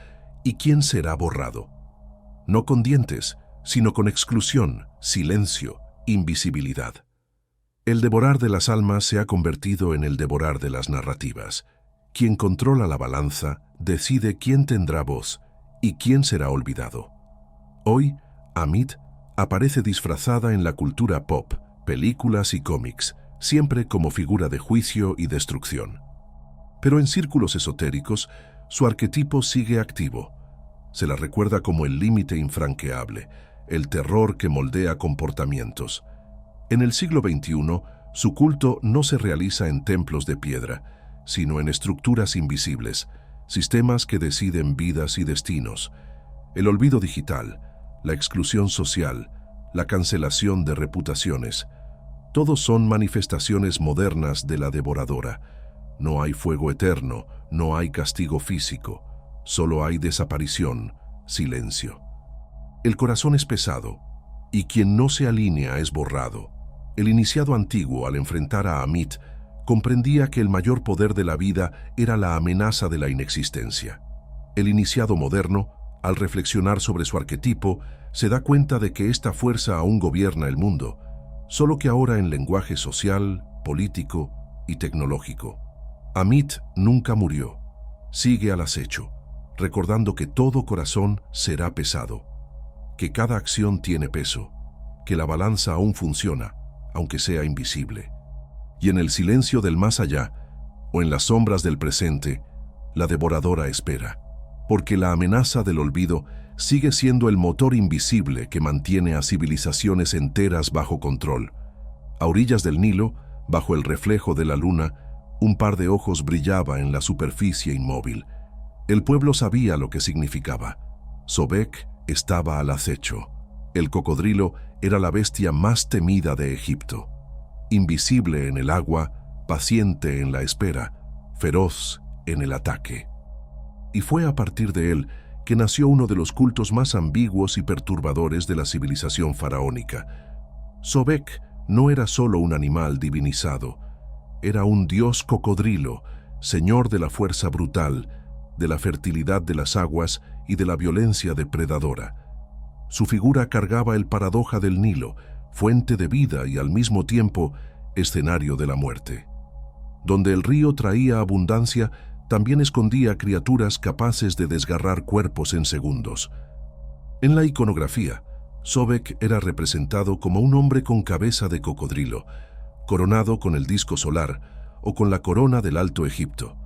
y quién será borrado. No con dientes, sino con exclusión, silencio, invisibilidad. El devorar de las almas se ha convertido en el devorar de las narrativas. Quien controla la balanza decide quién tendrá voz y quién será olvidado. Hoy, Amit aparece disfrazada en la cultura pop, películas y cómics, siempre como figura de juicio y destrucción. Pero en círculos esotéricos, su arquetipo sigue activo. Se la recuerda como el límite infranqueable, el terror que moldea comportamientos. En el siglo XXI, su culto no se realiza en templos de piedra, sino en estructuras invisibles, sistemas que deciden vidas y destinos. El olvido digital, la exclusión social, la cancelación de reputaciones, todos son manifestaciones modernas de la devoradora. No hay fuego eterno, no hay castigo físico, solo hay desaparición, silencio. El corazón es pesado, y quien no se alinea es borrado. El iniciado antiguo, al enfrentar a Amit, comprendía que el mayor poder de la vida era la amenaza de la inexistencia. El iniciado moderno, al reflexionar sobre su arquetipo, se da cuenta de que esta fuerza aún gobierna el mundo, solo que ahora en lenguaje social, político y tecnológico. Amit nunca murió, sigue al acecho, recordando que todo corazón será pesado, que cada acción tiene peso, que la balanza aún funciona, aunque sea invisible. Y en el silencio del más allá, o en las sombras del presente, la devoradora espera, porque la amenaza del olvido sigue siendo el motor invisible que mantiene a civilizaciones enteras bajo control. A orillas del Nilo, bajo el reflejo de la luna, un par de ojos brillaba en la superficie inmóvil. El pueblo sabía lo que significaba. Sobek estaba al acecho. El cocodrilo era la bestia más temida de Egipto. Invisible en el agua, paciente en la espera, feroz en el ataque. Y fue a partir de él que nació uno de los cultos más ambiguos y perturbadores de la civilización faraónica. Sobek no era solo un animal divinizado, era un dios cocodrilo, señor de la fuerza brutal, de la fertilidad de las aguas y de la violencia depredadora. Su figura cargaba el paradoja del Nilo, fuente de vida y al mismo tiempo escenario de la muerte. Donde el río traía abundancia, también escondía criaturas capaces de desgarrar cuerpos en segundos. En la iconografía, Sobek era representado como un hombre con cabeza de cocodrilo, coronado con el disco solar o con la corona del Alto Egipto.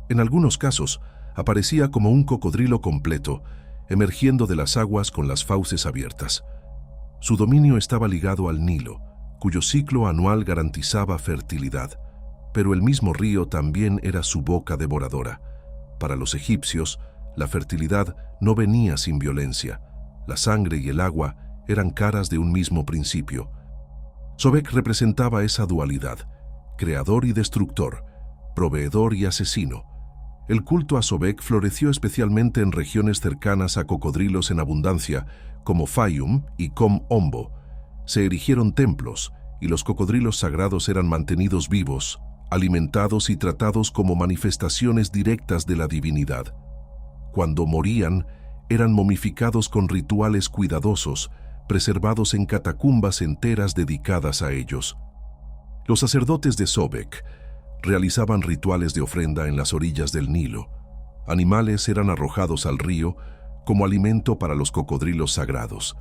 En algunos casos, aparecía como un cocodrilo completo, emergiendo de las aguas con las fauces abiertas. Su dominio estaba ligado al Nilo, cuyo ciclo anual garantizaba fertilidad, pero el mismo río también era su boca devoradora. Para los egipcios, la fertilidad no venía sin violencia. La sangre y el agua eran caras de un mismo principio. Sobek representaba esa dualidad, creador y destructor, proveedor y asesino. El culto a Sobek floreció especialmente en regiones cercanas a cocodrilos en abundancia, como Fayum y Kom Ombo. Se erigieron templos, y los cocodrilos sagrados eran mantenidos vivos, alimentados y tratados como manifestaciones directas de la divinidad. Cuando morían, eran momificados con rituales cuidadosos, preservados en catacumbas enteras dedicadas a ellos. Los sacerdotes de Sobek realizaban rituales de ofrenda en las orillas del Nilo. Animales eran arrojados al río como alimento para los cocodrilos sagrados.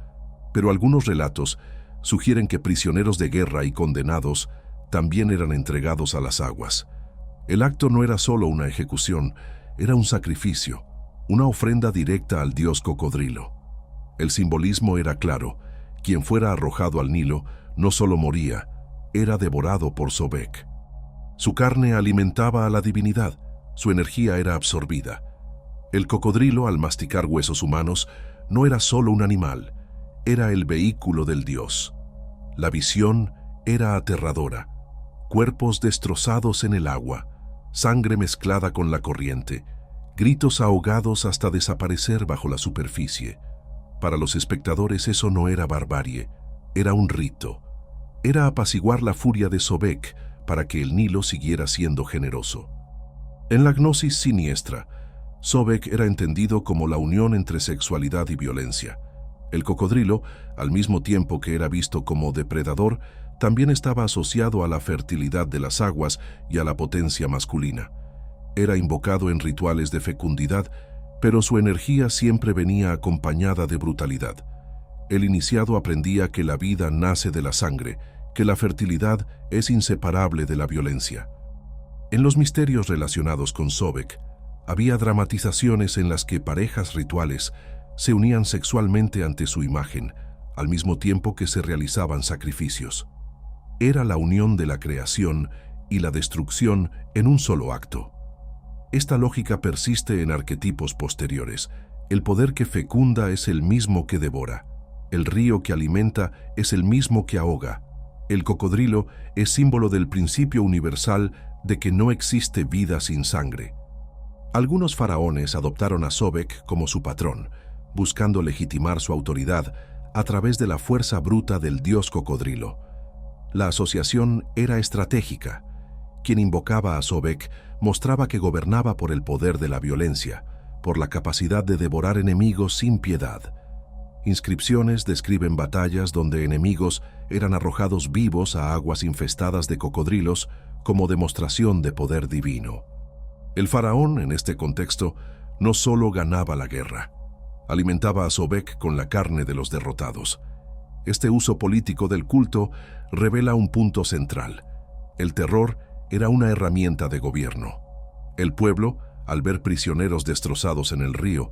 Pero algunos relatos sugieren que prisioneros de guerra y condenados también eran entregados a las aguas. El acto no era solo una ejecución, era un sacrificio, una ofrenda directa al dios cocodrilo. El simbolismo era claro: quien fuera arrojado al Nilo no solo moría, era devorado por Sobek. Su carne alimentaba a la divinidad, su energía era absorbida. El cocodrilo, al masticar huesos humanos, no era solo un animal, era el vehículo del dios. La visión, era aterradora. Cuerpos destrozados en el agua, sangre mezclada con la corriente, gritos ahogados hasta desaparecer bajo la superficie. Para los espectadores eso no era barbarie, era un rito. Era apaciguar la furia de Sobek para que el Nilo siguiera siendo generoso. En la gnosis siniestra, Sobek era entendido como la unión entre sexualidad y violencia. El cocodrilo, al mismo tiempo que era visto como depredador, también estaba asociado a la fertilidad de las aguas y a la potencia masculina. Era invocado en rituales de fecundidad, pero su energía siempre venía acompañada de brutalidad. El iniciado aprendía que la vida nace de la sangre, que la fertilidad es inseparable de la violencia. En los misterios relacionados con Sobek, había dramatizaciones en las que parejas rituales se unían sexualmente ante su imagen, al mismo tiempo que se realizaban sacrificios. Era la unión de la creación y la destrucción en un solo acto. Esta lógica persiste en arquetipos posteriores. El poder que fecunda es el mismo que devora. El río que alimenta es el mismo que ahoga. El cocodrilo es símbolo del principio universal de que no existe vida sin sangre. Algunos faraones adoptaron a Sobek como su patrón, buscando legitimar su autoridad a través de la fuerza bruta del dios cocodrilo. La asociación era estratégica. Quien invocaba a Sobek mostraba que gobernaba por el poder de la violencia, por la capacidad de devorar enemigos sin piedad. Inscripciones describen batallas donde enemigos eran arrojados vivos a aguas infestadas de cocodrilos como demostración de poder divino. El faraón, en este contexto, no solo ganaba la guerra, alimentaba a Sobek con la carne de los derrotados. Este uso político del culto revela un punto central. El terror era una herramienta de gobierno. El pueblo, al ver prisioneros destrozados en el río,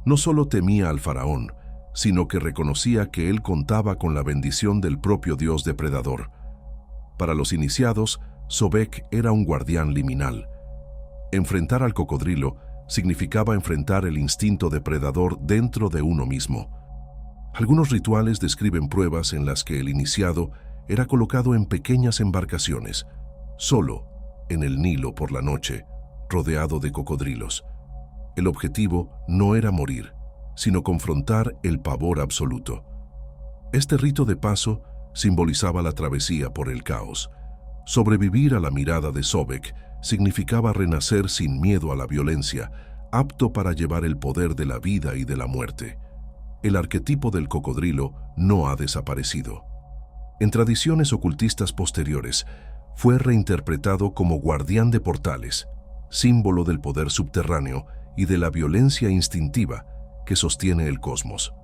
no solo temía al faraón, sino que reconocía que él contaba con la bendición del propio dios depredador. Para los iniciados, Sobek era un guardián liminal. Enfrentar al cocodrilo significaba enfrentar el instinto depredador dentro de uno mismo. Algunos rituales describen pruebas en las que el iniciado era colocado en pequeñas embarcaciones, solo en el Nilo por la noche, rodeado de cocodrilos. El objetivo no era morir, sino confrontar el pavor absoluto. Este rito de paso simbolizaba la travesía por el caos. Sobrevivir a la mirada de Sobek significaba renacer sin miedo a la violencia, apto para llevar el poder de la vida y de la muerte. El arquetipo del cocodrilo no ha desaparecido. En tradiciones ocultistas posteriores, fue reinterpretado como guardián de portales, símbolo del poder subterráneo y de la violencia instintiva que sostiene el cosmos.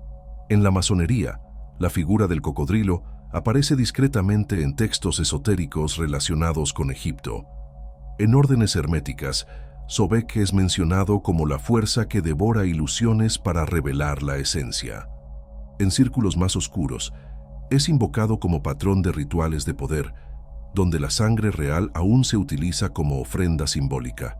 En la masonería, la figura del cocodrilo aparece discretamente en textos esotéricos relacionados con Egipto. En órdenes herméticas, Sobek es mencionado como la fuerza que devora ilusiones para revelar la esencia. En círculos más oscuros, es invocado como patrón de rituales de poder, donde la sangre real aún se utiliza como ofrenda simbólica.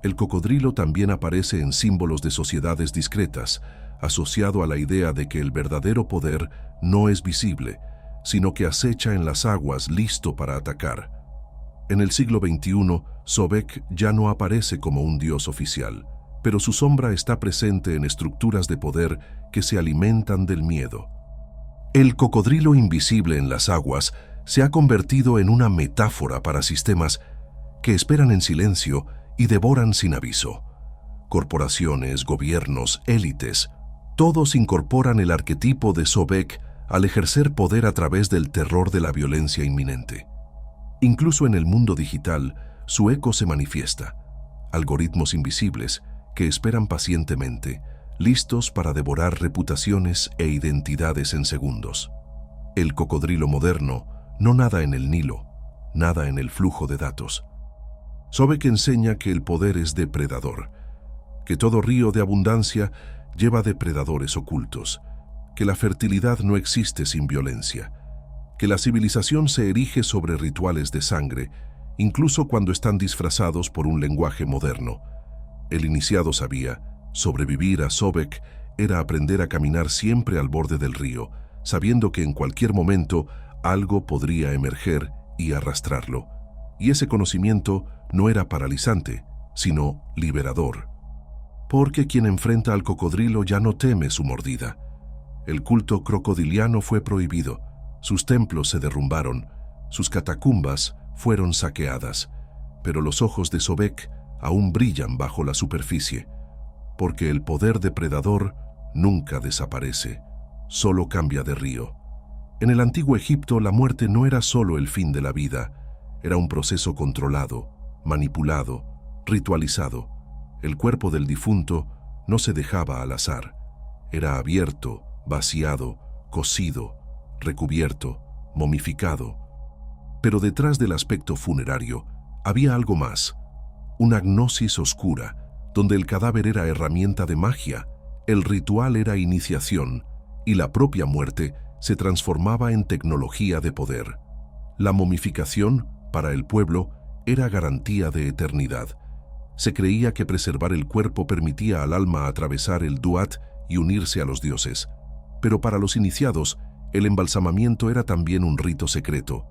El cocodrilo también aparece en símbolos de sociedades discretas, asociado a la idea de que el verdadero poder no es visible, sino que acecha en las aguas listo para atacar. En el siglo XXI, Sobek ya no aparece como un dios oficial, pero su sombra está presente en estructuras de poder que se alimentan del miedo. El cocodrilo invisible en las aguas se ha convertido en una metáfora para sistemas que esperan en silencio y devoran sin aviso. Corporaciones, gobiernos, élites, todos incorporan el arquetipo de Sobek al ejercer poder a través del terror de la violencia inminente. Incluso en el mundo digital, su eco se manifiesta. Algoritmos invisibles que esperan pacientemente, listos para devorar reputaciones e identidades en segundos. El cocodrilo moderno no nada en el Nilo, nada en el flujo de datos. Sobek enseña que el poder es depredador, que todo río de abundancia lleva depredadores ocultos, que la fertilidad no existe sin violencia, que la civilización se erige sobre rituales de sangre, incluso cuando están disfrazados por un lenguaje moderno. El iniciado sabía, sobrevivir a Sobek era aprender a caminar siempre al borde del río, sabiendo que en cualquier momento algo podría emerger y arrastrarlo, y ese conocimiento no era paralizante, sino liberador. Porque quien enfrenta al cocodrilo ya no teme su mordida. El culto crocodiliano fue prohibido, sus templos se derrumbaron, sus catacumbas fueron saqueadas, pero los ojos de Sobek aún brillan bajo la superficie, porque el poder depredador nunca desaparece, solo cambia de río. En el antiguo Egipto, la muerte no era solo el fin de la vida, era un proceso controlado, manipulado, ritualizado. El cuerpo del difunto no se dejaba al azar, era abierto, vaciado, cocido, recubierto, momificado. Pero detrás del aspecto funerario había algo más, una gnosis oscura, donde el cadáver era herramienta de magia, el ritual era iniciación y la propia muerte se transformaba en tecnología de poder. La momificación, para el pueblo, era garantía de eternidad. Se creía que preservar el cuerpo permitía al alma atravesar el Duat y unirse a los dioses. Pero para los iniciados, el embalsamamiento era también un rito secreto,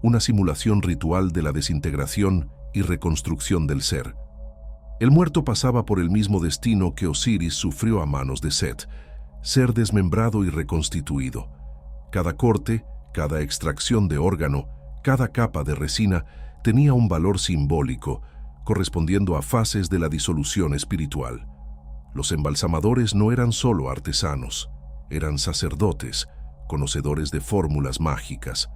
una simulación ritual de la desintegración y reconstrucción del ser. El muerto pasaba por el mismo destino que Osiris sufrió a manos de Set, ser desmembrado y reconstituido. Cada corte, cada extracción de órgano, cada capa de resina tenía un valor simbólico, correspondiendo a fases de la disolución espiritual. Los embalsamadores no eran solo artesanos, eran sacerdotes, conocedores de fórmulas mágicas.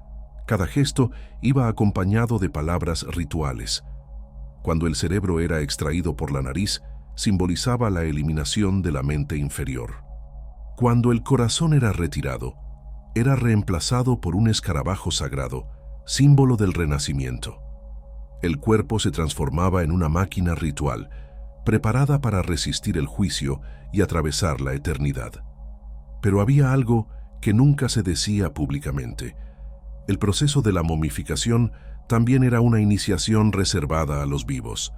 Cada gesto iba acompañado de palabras rituales. Cuando el cerebro era extraído por la nariz, simbolizaba la eliminación de la mente inferior. Cuando el corazón era retirado, era reemplazado por un escarabajo sagrado, símbolo del renacimiento. El cuerpo se transformaba en una máquina ritual, preparada para resistir el juicio y atravesar la eternidad. Pero había algo que nunca se decía públicamente. El proceso de la momificación también era una iniciación reservada a los vivos.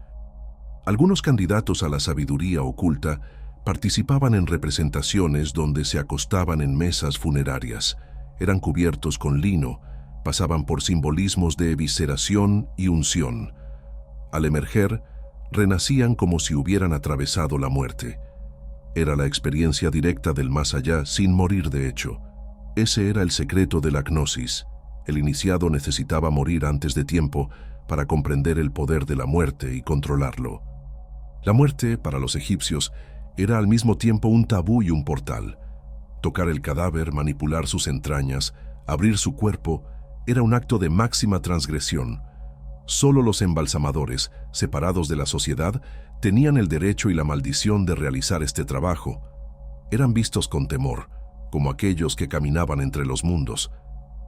Algunos candidatos a la sabiduría oculta participaban en representaciones donde se acostaban en mesas funerarias, eran cubiertos con lino, pasaban por simbolismos de evisceración y unción. Al emerger, renacían como si hubieran atravesado la muerte. Era la experiencia directa del más allá sin morir de hecho. Ese era el secreto de la gnosis. El iniciado necesitaba morir antes de tiempo para comprender el poder de la muerte y controlarlo. La muerte, para los egipcios, era al mismo tiempo un tabú y un portal. Tocar el cadáver, manipular sus entrañas, abrir su cuerpo, era un acto de máxima transgresión. Solo los embalsamadores, separados de la sociedad, tenían el derecho y la maldición de realizar este trabajo. Eran vistos con temor, como aquellos que caminaban entre los mundos.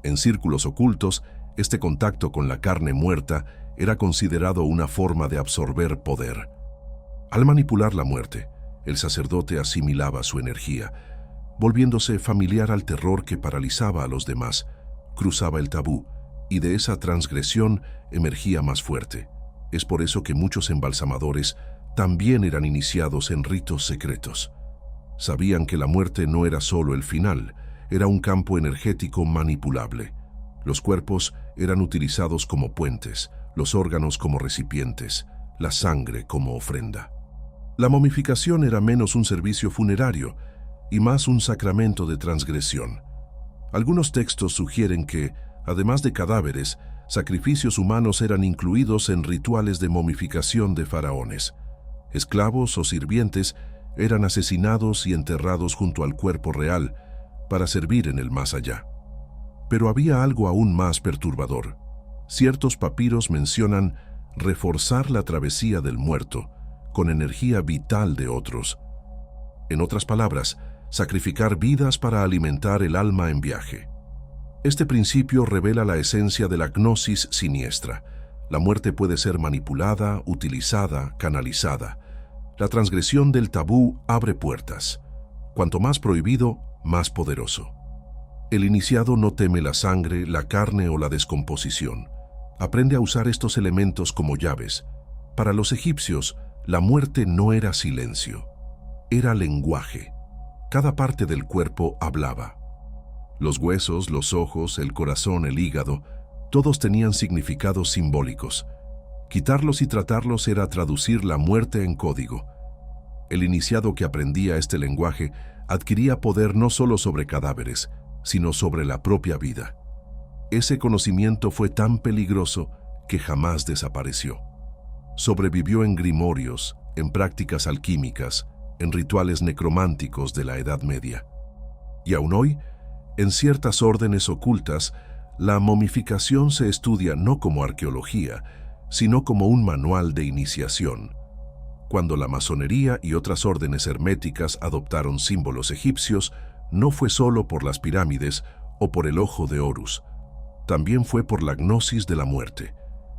En círculos ocultos, este contacto con la carne muerta era considerado una forma de absorber poder. Al manipular la muerte, el sacerdote asimilaba su energía, volviéndose familiar al terror que paralizaba a los demás, cruzaba el tabú, y de esa transgresión emergía más fuerte. Es por eso que muchos embalsamadores también eran iniciados en ritos secretos. Sabían que la muerte no era solo el final, era un campo energético manipulable. Los cuerpos eran utilizados como puentes, los órganos como recipientes, la sangre como ofrenda. La momificación era menos un servicio funerario y más un sacramento de transgresión. Algunos textos sugieren que, además de cadáveres, sacrificios humanos eran incluidos en rituales de momificación de faraones. Esclavos o sirvientes eran asesinados y enterrados junto al cuerpo real para servir en el más allá. Pero había algo aún más perturbador. Ciertos papiros mencionan reforzar la travesía del muerto con energía vital de otros. En otras palabras, sacrificar vidas para alimentar el alma en viaje. Este principio revela la esencia de la gnosis siniestra. La muerte puede ser manipulada, utilizada, canalizada. La transgresión del tabú abre puertas. Cuanto más prohibido, más poderoso. El iniciado no teme la sangre, la carne o la descomposición. Aprende a usar estos elementos como llaves. Para los egipcios, la muerte no era silencio, era lenguaje. Cada parte del cuerpo hablaba. Los huesos, los ojos, el corazón, el hígado, todos tenían significados simbólicos. Quitarlos y tratarlos era traducir la muerte en código. El iniciado que aprendía este lenguaje adquiría poder no solo sobre cadáveres, sino sobre la propia vida. Ese conocimiento fue tan peligroso que jamás desapareció. Sobrevivió en grimorios, en prácticas alquímicas, en rituales necrománticos de la Edad Media. Y aún hoy, en ciertas órdenes ocultas, la momificación se estudia no como arqueología, sino como un manual de iniciación. Cuando la masonería y otras órdenes herméticas adoptaron símbolos egipcios, no fue solo por las pirámides o por el ojo de Horus. También fue por la gnosis de la muerte.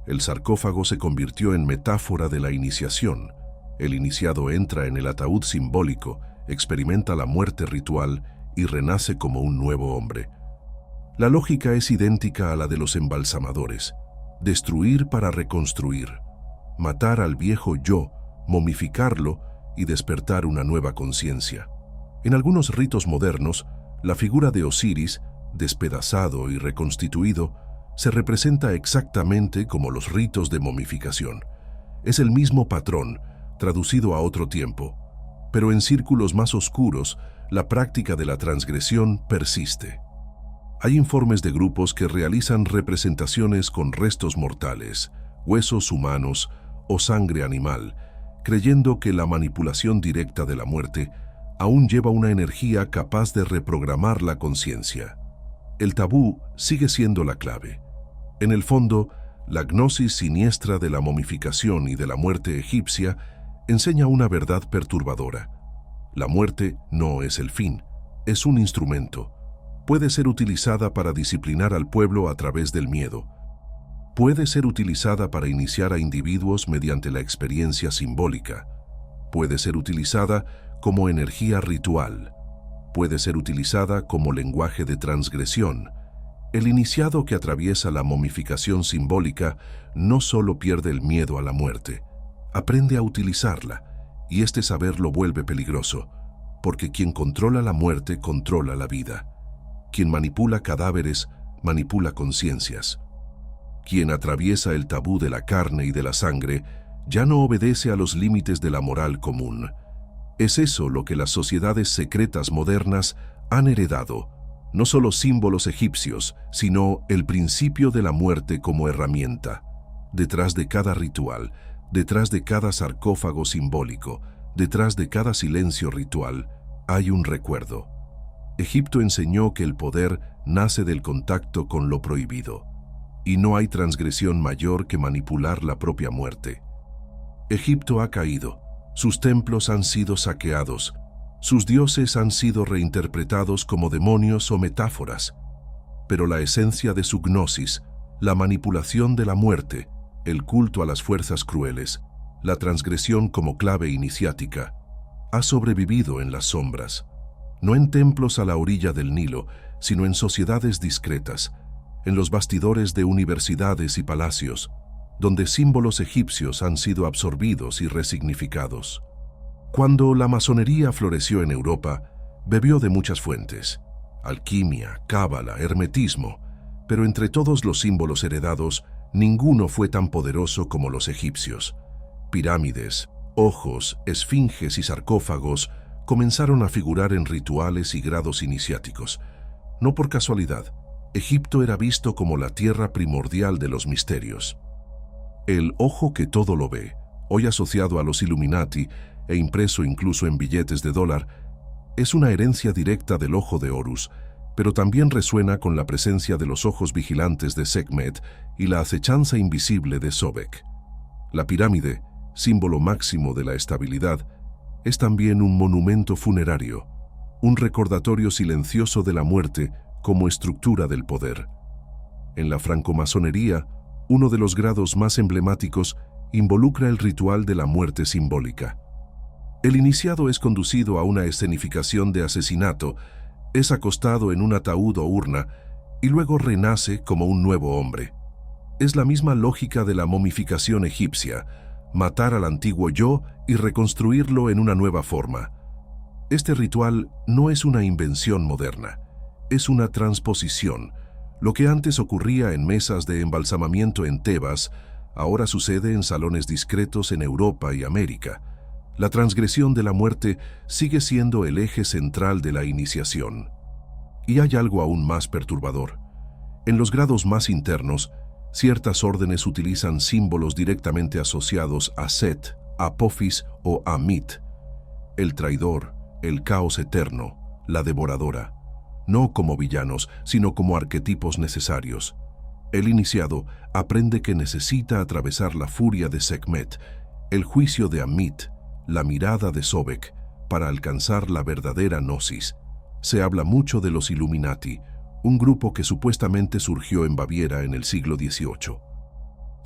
El sarcófago se convirtió en metáfora de la iniciación. El iniciado entra en el ataúd simbólico, experimenta la muerte ritual y renace como un nuevo hombre. La lógica es idéntica a la de los embalsamadores. Destruir para reconstruir. Matar al viejo yo, momificarlo y despertar una nueva conciencia. En algunos ritos modernos, la figura de Osiris, despedazado y reconstituido, se representa exactamente como los ritos de momificación. Es el mismo patrón, traducido a otro tiempo, pero en círculos más oscuros, la práctica de la transgresión persiste. Hay informes de grupos que realizan representaciones con restos mortales, huesos humanos o sangre animal, creyendo que la manipulación directa de la muerte aún lleva una energía capaz de reprogramar la conciencia. El tabú sigue siendo la clave. En el fondo, la gnosis siniestra de la momificación y de la muerte egipcia enseña una verdad perturbadora. La muerte no es el fin, es un instrumento. Puede ser utilizada para disciplinar al pueblo a través del miedo. Puede ser utilizada para iniciar a individuos mediante la experiencia simbólica. Puede ser utilizada como energía ritual. Puede ser utilizada como lenguaje de transgresión. El iniciado que atraviesa la momificación simbólica no solo pierde el miedo a la muerte, aprende a utilizarla, y este saber lo vuelve peligroso, porque quien controla la muerte controla la vida. Quien manipula cadáveres, manipula conciencias. Quien atraviesa el tabú de la carne y de la sangre, ya no obedece a los límites de la moral común. Es eso lo que las sociedades secretas modernas han heredado, no solo símbolos egipcios, sino el principio de la muerte como herramienta. Detrás de cada ritual, detrás de cada sarcófago simbólico, detrás de cada silencio ritual, hay un recuerdo. Egipto enseñó que el poder nace del contacto con lo prohibido, y no hay transgresión mayor que manipular la propia muerte. Egipto ha caído, sus templos han sido saqueados, sus dioses han sido reinterpretados como demonios o metáforas, pero la esencia de su gnosis, la manipulación de la muerte, el culto a las fuerzas crueles, la transgresión como clave iniciática, ha sobrevivido en las sombras, no en templos a la orilla del Nilo, sino en sociedades discretas, en los bastidores de universidades y palacios, donde símbolos egipcios han sido absorbidos y resignificados. Cuando la masonería floreció en Europa, bebió de muchas fuentes: alquimia, cábala, hermetismo, pero entre todos los símbolos heredados, ninguno fue tan poderoso como los egipcios. Pirámides, ojos, esfinges y sarcófagos comenzaron a figurar en rituales y grados iniciáticos. No por casualidad, Egipto era visto como la tierra primordial de los misterios. El ojo que todo lo ve, hoy asociado a los Illuminati e impreso incluso en billetes de dólar, es una herencia directa del ojo de Horus, pero también resuena con la presencia de los ojos vigilantes de Sekhmet y la acechanza invisible de Sobek. La pirámide, símbolo máximo de la estabilidad, es también un monumento funerario, un recordatorio silencioso de la muerte como estructura del poder. En la francomasonería, uno de los grados más emblemáticos involucra el ritual de la muerte simbólica. El iniciado es conducido a una escenificación de asesinato, es acostado en un ataúd o urna y luego renace como un nuevo hombre. Es la misma lógica de la momificación egipcia: matar al antiguo yo y reconstruirlo en una nueva forma. Este ritual no es una invención moderna, es una transposición. Lo que antes ocurría en mesas de embalsamamiento en Tebas, ahora sucede en salones discretos en Europa y América. La transgresión de la muerte sigue siendo el eje central de la iniciación. Y hay algo aún más perturbador. En los grados más internos, ciertas órdenes utilizan símbolos directamente asociados a Set, Apophis o Amit, el traidor, el caos eterno, la devoradora, no como villanos, sino como arquetipos necesarios. El iniciado aprende que necesita atravesar la furia de Sekhmet, el juicio de Amit, la mirada de Sobek, para alcanzar la verdadera gnosis. Se habla mucho de los Illuminati, un grupo que supuestamente surgió en Baviera en el siglo XVIII.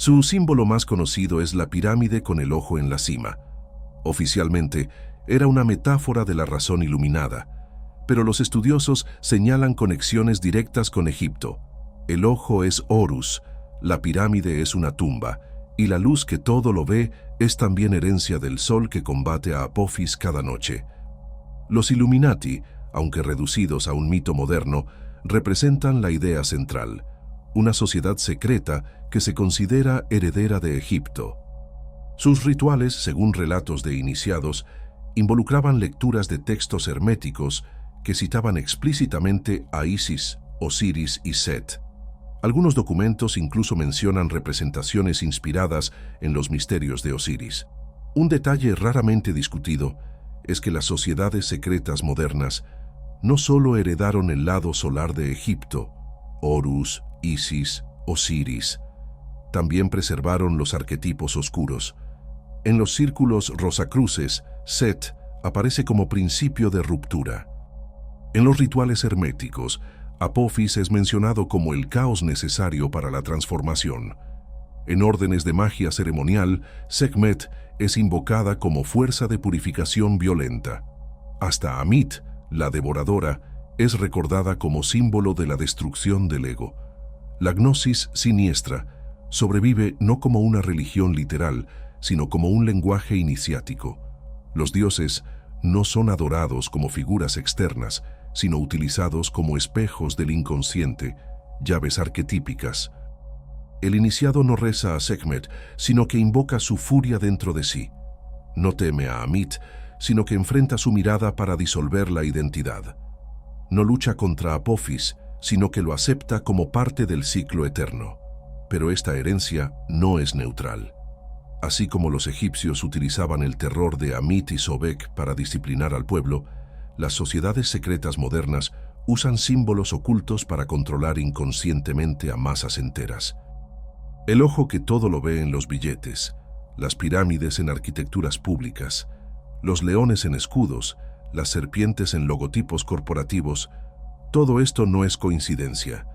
Su símbolo más conocido es la pirámide con el ojo en la cima. Oficialmente, era una metáfora de la razón iluminada, pero los estudiosos señalan conexiones directas con Egipto. El ojo es Horus, la pirámide es una tumba, y la luz que todo lo ve es también herencia del sol que combate a Apophis cada noche. Los Illuminati, aunque reducidos a un mito moderno, representan la idea central, una sociedad secreta que se considera heredera de Egipto. Sus rituales, según relatos de iniciados, involucraban lecturas de textos herméticos que citaban explícitamente a Isis, Osiris y Set. Algunos documentos incluso mencionan representaciones inspiradas en los misterios de Osiris. Un detalle raramente discutido es que las sociedades secretas modernas no solo heredaron el lado solar de Egipto, Horus, Isis, Osiris, también preservaron los arquetipos oscuros. En los círculos rosacruces, Set aparece como principio de ruptura. En los rituales herméticos, Apophis es mencionado como el caos necesario para la transformación. En órdenes de magia ceremonial, Sekhmet es invocada como fuerza de purificación violenta. Hasta Amit, la devoradora, es recordada como símbolo de la destrucción del ego. La gnosis siniestra sobrevive no como una religión literal, sino como un lenguaje iniciático. Los dioses no son adorados como figuras externas, sino utilizados como espejos del inconsciente, llaves arquetípicas. El iniciado no reza a Sekhmet, sino que invoca su furia dentro de sí. No teme a Amit, sino que enfrenta su mirada para disolver la identidad. No lucha contra Apophis, sino que lo acepta como parte del ciclo eterno. Pero esta herencia no es neutral. Así como los egipcios utilizaban el terror de Amit y Sobek para disciplinar al pueblo, las sociedades secretas modernas usan símbolos ocultos para controlar inconscientemente a masas enteras. El ojo que todo lo ve en los billetes, las pirámides en arquitecturas públicas, los leones en escudos, las serpientes en logotipos corporativos, todo esto no es coincidencia.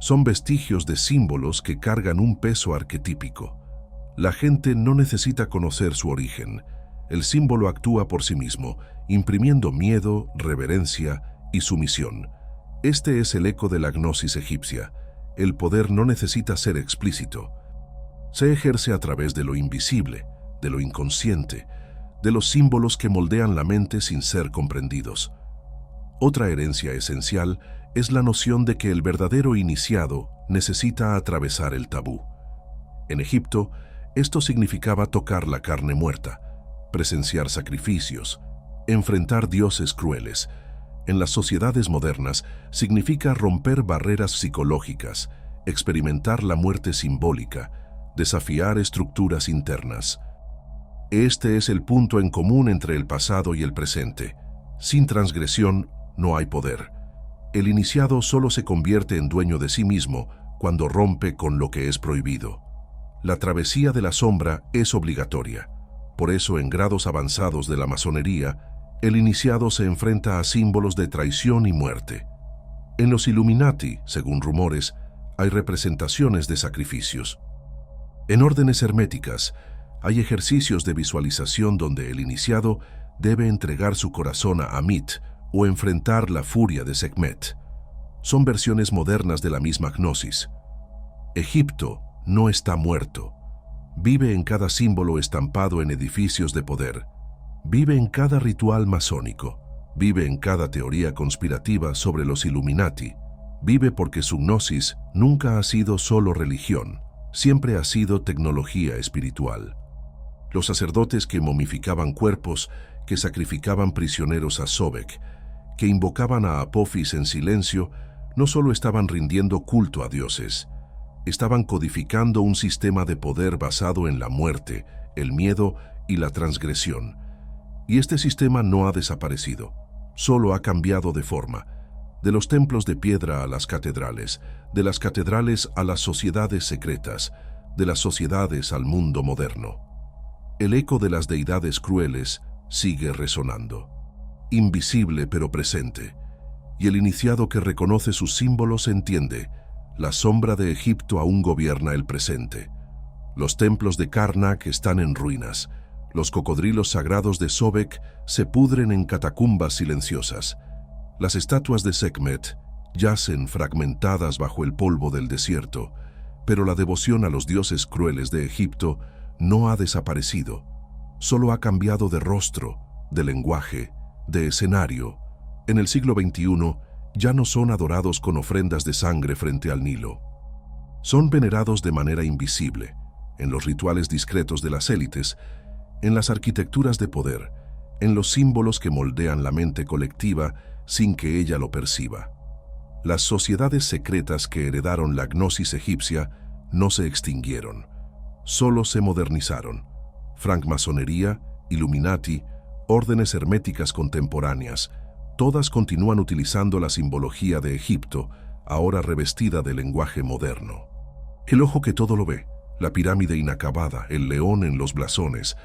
Son vestigios de símbolos que cargan un peso arquetípico. La gente no necesita conocer su origen. El símbolo actúa por sí mismo, imprimiendo miedo, reverencia y sumisión. Este es el eco de la gnosis egipcia. El poder no necesita ser explícito. Se ejerce a través de lo invisible, de lo inconsciente, de los símbolos que moldean la mente sin ser comprendidos. Otra herencia esencial es la noción de que el verdadero iniciado necesita atravesar el tabú. En Egipto, esto significaba tocar la carne muerta, presenciar sacrificios, enfrentar dioses crueles. En las sociedades modernas significa romper barreras psicológicas, experimentar la muerte simbólica, desafiar estructuras internas. Este es el punto en común entre el pasado y el presente. Sin transgresión no hay poder. El iniciado solo se convierte en dueño de sí mismo cuando rompe con lo que es prohibido. La travesía de la sombra es obligatoria. Por eso, en grados avanzados de la masonería, el iniciado se enfrenta a símbolos de traición y muerte. En los Illuminati, según rumores, hay representaciones de sacrificios. En órdenes herméticas, hay ejercicios de visualización donde el iniciado debe entregar su corazón a Amit o enfrentar la furia de Sekhmet. Son versiones modernas de la misma gnosis. Egipto no está muerto. Vive en cada símbolo estampado en edificios de poder. Vive en cada ritual masónico. Vive en cada teoría conspirativa sobre los Illuminati. Vive porque su gnosis nunca ha sido solo religión, siempre ha sido tecnología espiritual. Los sacerdotes que momificaban cuerpos, que sacrificaban prisioneros a Sobek, que invocaban a Apophis en silencio, no solo estaban rindiendo culto a dioses, estaban codificando un sistema de poder basado en la muerte, el miedo y la transgresión. Y este sistema no ha desaparecido, solo ha cambiado de forma, de los templos de piedra a las catedrales, de las catedrales a las sociedades secretas, de las sociedades al mundo moderno. El eco de las deidades crueles sigue resonando, invisible pero presente, y el iniciado que reconoce sus símbolos entiende: la sombra de Egipto aún gobierna el presente. Los templos de Karnak están en ruinas, los cocodrilos sagrados de Sobek se pudren en catacumbas silenciosas. Las estatuas de Sekhmet yacen fragmentadas bajo el polvo del desierto, pero la devoción a los dioses crueles de Egipto no ha desaparecido, solo ha cambiado de rostro, de lenguaje, de escenario. En el siglo XXI ya no son adorados con ofrendas de sangre frente al Nilo. Son venerados de manera invisible, en los rituales discretos de las élites, en las arquitecturas de poder, en los símbolos que moldean la mente colectiva sin que ella lo perciba. Las sociedades secretas que heredaron la gnosis egipcia no se extinguieron, solo se modernizaron. Francmasonería, Illuminati, órdenes herméticas contemporáneas, todas continúan utilizando la simbología de Egipto, ahora revestida de lenguaje moderno. El ojo que todo lo ve, la pirámide inacabada, el león en los blasones,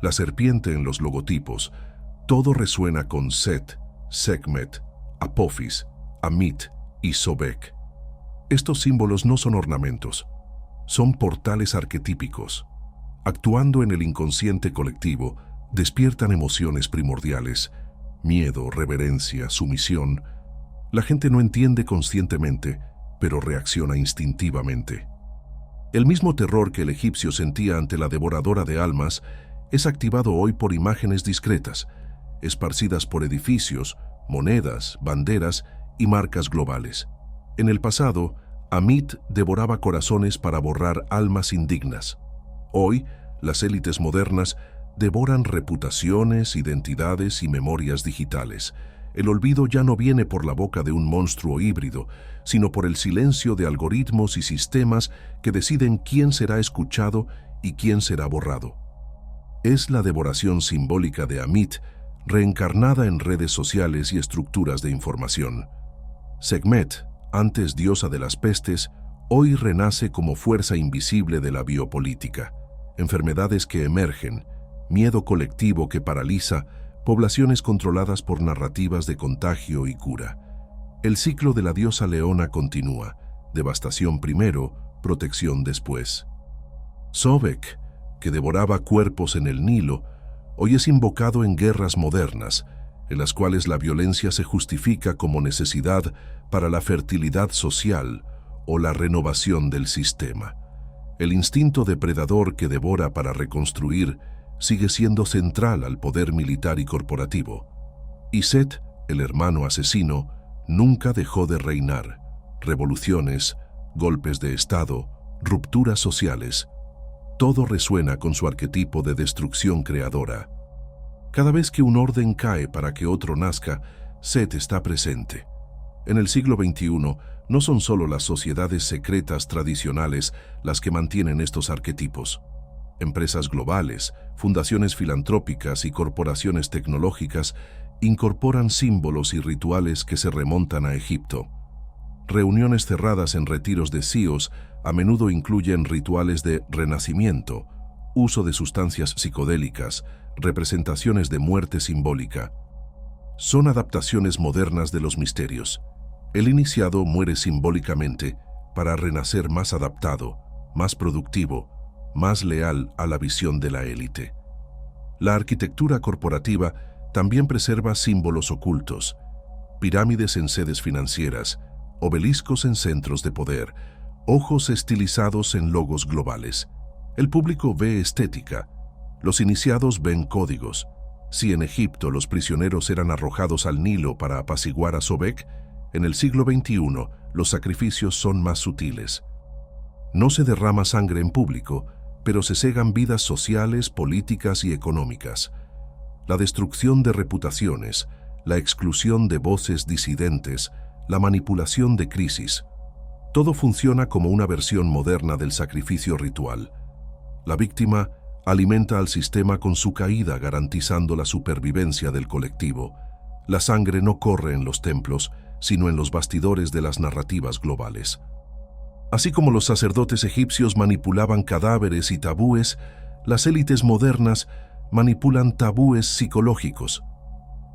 la serpiente en los logotipos, todo resuena con Set, Sekhmet, Apophis, Amit y Sobek. Estos símbolos no son ornamentos, son portales arquetípicos. Actuando en el inconsciente colectivo, despiertan emociones primordiales: miedo, reverencia, sumisión. La gente no entiende conscientemente, pero reacciona instintivamente. El mismo terror que el egipcio sentía ante la devoradora de almas es activado hoy por imágenes discretas, esparcidas por edificios, monedas, banderas y marcas globales. En el pasado, Amit devoraba corazones para borrar almas indignas. Hoy, las élites modernas devoran reputaciones, identidades y memorias digitales. El olvido ya no viene por la boca de un monstruo híbrido, sino por el silencio de algoritmos y sistemas que deciden quién será escuchado y quién será borrado. Es la devoración simbólica de Amit, reencarnada en redes sociales y estructuras de información. Sekhmet, antes diosa de las pestes, hoy renace como fuerza invisible de la biopolítica. Enfermedades que emergen, miedo colectivo que paraliza, poblaciones controladas por narrativas de contagio y cura. El ciclo de la diosa leona continúa: devastación primero, protección después. Sobek, que devoraba cuerpos en el Nilo, hoy es invocado en guerras modernas, en las cuales la violencia se justifica como necesidad para la fertilidad social o la renovación del sistema. El instinto depredador que devora para reconstruir sigue siendo central al poder militar y corporativo. Y Set, el hermano asesino, nunca dejó de reinar. Revoluciones, golpes de Estado, rupturas sociales, todo resuena con su arquetipo de destrucción creadora. Cada vez que un orden cae para que otro nazca, Set está presente. En el siglo XXI, no son solo las sociedades secretas tradicionales las que mantienen estos arquetipos. Empresas globales, fundaciones filantrópicas y corporaciones tecnológicas incorporan símbolos y rituales que se remontan a Egipto. Reuniones cerradas en retiros de CEOs a menudo incluyen rituales de renacimiento, uso de sustancias psicodélicas, representaciones de muerte simbólica. Son adaptaciones modernas de los misterios. El iniciado muere simbólicamente para renacer más adaptado, más productivo, más leal a la visión de la élite. La arquitectura corporativa también preserva símbolos ocultos: pirámides en sedes financieras, obeliscos en centros de poder, ojos estilizados en logos globales. El público ve estética, los iniciados ven códigos, Si en Egipto los prisioneros eran arrojados al Nilo para apaciguar a Sobek, en el siglo XXI los sacrificios son más sutiles. No se derrama sangre en público, pero se cegan vidas sociales, políticas y económicas. La destrucción de reputaciones, la exclusión de voces disidentes, la manipulación de crisis. Todo funciona como una versión moderna del sacrificio ritual. La víctima alimenta al sistema con su caída, garantizando la supervivencia del colectivo. La sangre no corre en los templos, sino en los bastidores de las narrativas globales. Así como los sacerdotes egipcios manipulaban cadáveres y tabúes, las élites modernas manipulan tabúes psicológicos.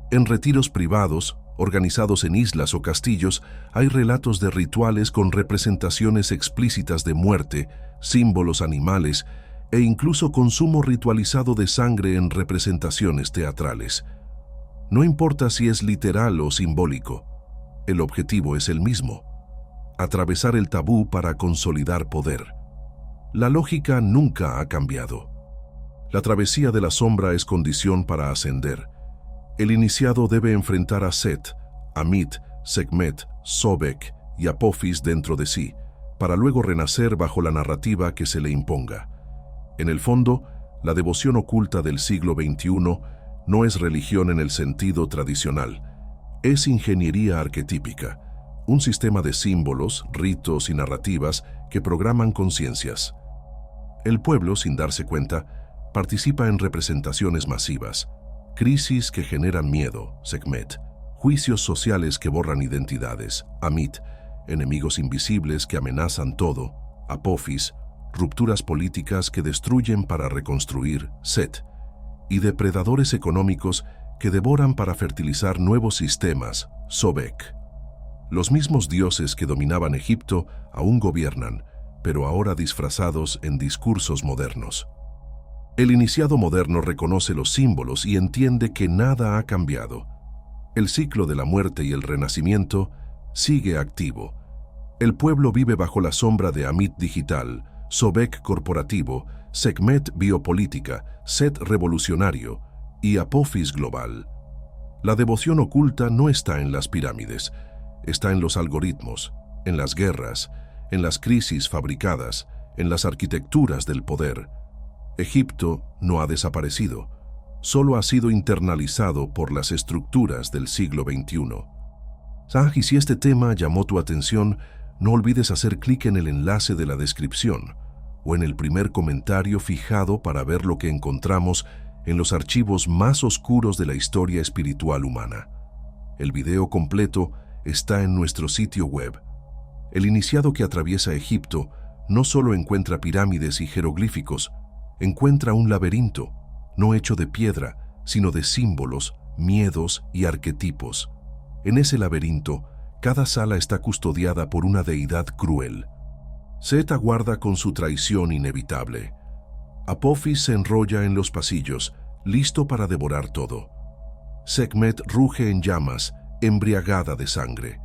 En retiros privados, organizados en islas o castillos, hay relatos de rituales con representaciones explícitas de muerte, símbolos animales e incluso consumo ritualizado de sangre en representaciones teatrales. No importa si es literal o simbólico, el objetivo es el mismo: atravesar el tabú para consolidar poder. La lógica nunca ha cambiado. La travesía de la sombra es condición para ascender. El iniciado debe enfrentar a Set, Amit, Sekhmet, Sobek y Apophis dentro de sí, para luego renacer bajo la narrativa que se le imponga. En el fondo, la devoción oculta del siglo XXI no es religión en el sentido tradicional, es ingeniería arquetípica, un sistema de símbolos, ritos y narrativas que programan conciencias. El pueblo, sin darse cuenta, participa en representaciones masivas, crisis que generan miedo, Sekhmet, juicios sociales que borran identidades, Amit, enemigos invisibles que amenazan todo, Apophis, rupturas políticas que destruyen para reconstruir, Set, y depredadores económicos que devoran para fertilizar nuevos sistemas, Sobek. Los mismos dioses que dominaban Egipto aún gobiernan, pero ahora disfrazados en discursos modernos. El iniciado moderno reconoce los símbolos y entiende que nada ha cambiado. El ciclo de la muerte y el renacimiento sigue activo. El pueblo vive bajo la sombra de Amit digital, Sobek corporativo, Sekhmet biopolítica, Set revolucionario y Apophis global. La devoción oculta no está en las pirámides, está en los algoritmos, en las guerras, en las crisis fabricadas, en las arquitecturas del poder. Egipto no ha desaparecido, solo ha sido internalizado por las estructuras del siglo XXI. Y si este tema llamó tu atención, no olvides hacer clic en el enlace de la descripción o en el primer comentario fijado para ver lo que encontramos en los archivos más oscuros de la historia espiritual humana. El video completo está en nuestro sitio web. El iniciado que atraviesa Egipto no solo encuentra pirámides y jeroglíficos, encuentra un laberinto, no hecho de piedra, sino de símbolos, miedos y arquetipos. En ese laberinto, cada sala está custodiada por una deidad cruel. Set aguarda con su traición inevitable. Apophis se enrolla en los pasillos, listo para devorar todo. Sekhmet ruge en llamas, embriagada de sangre.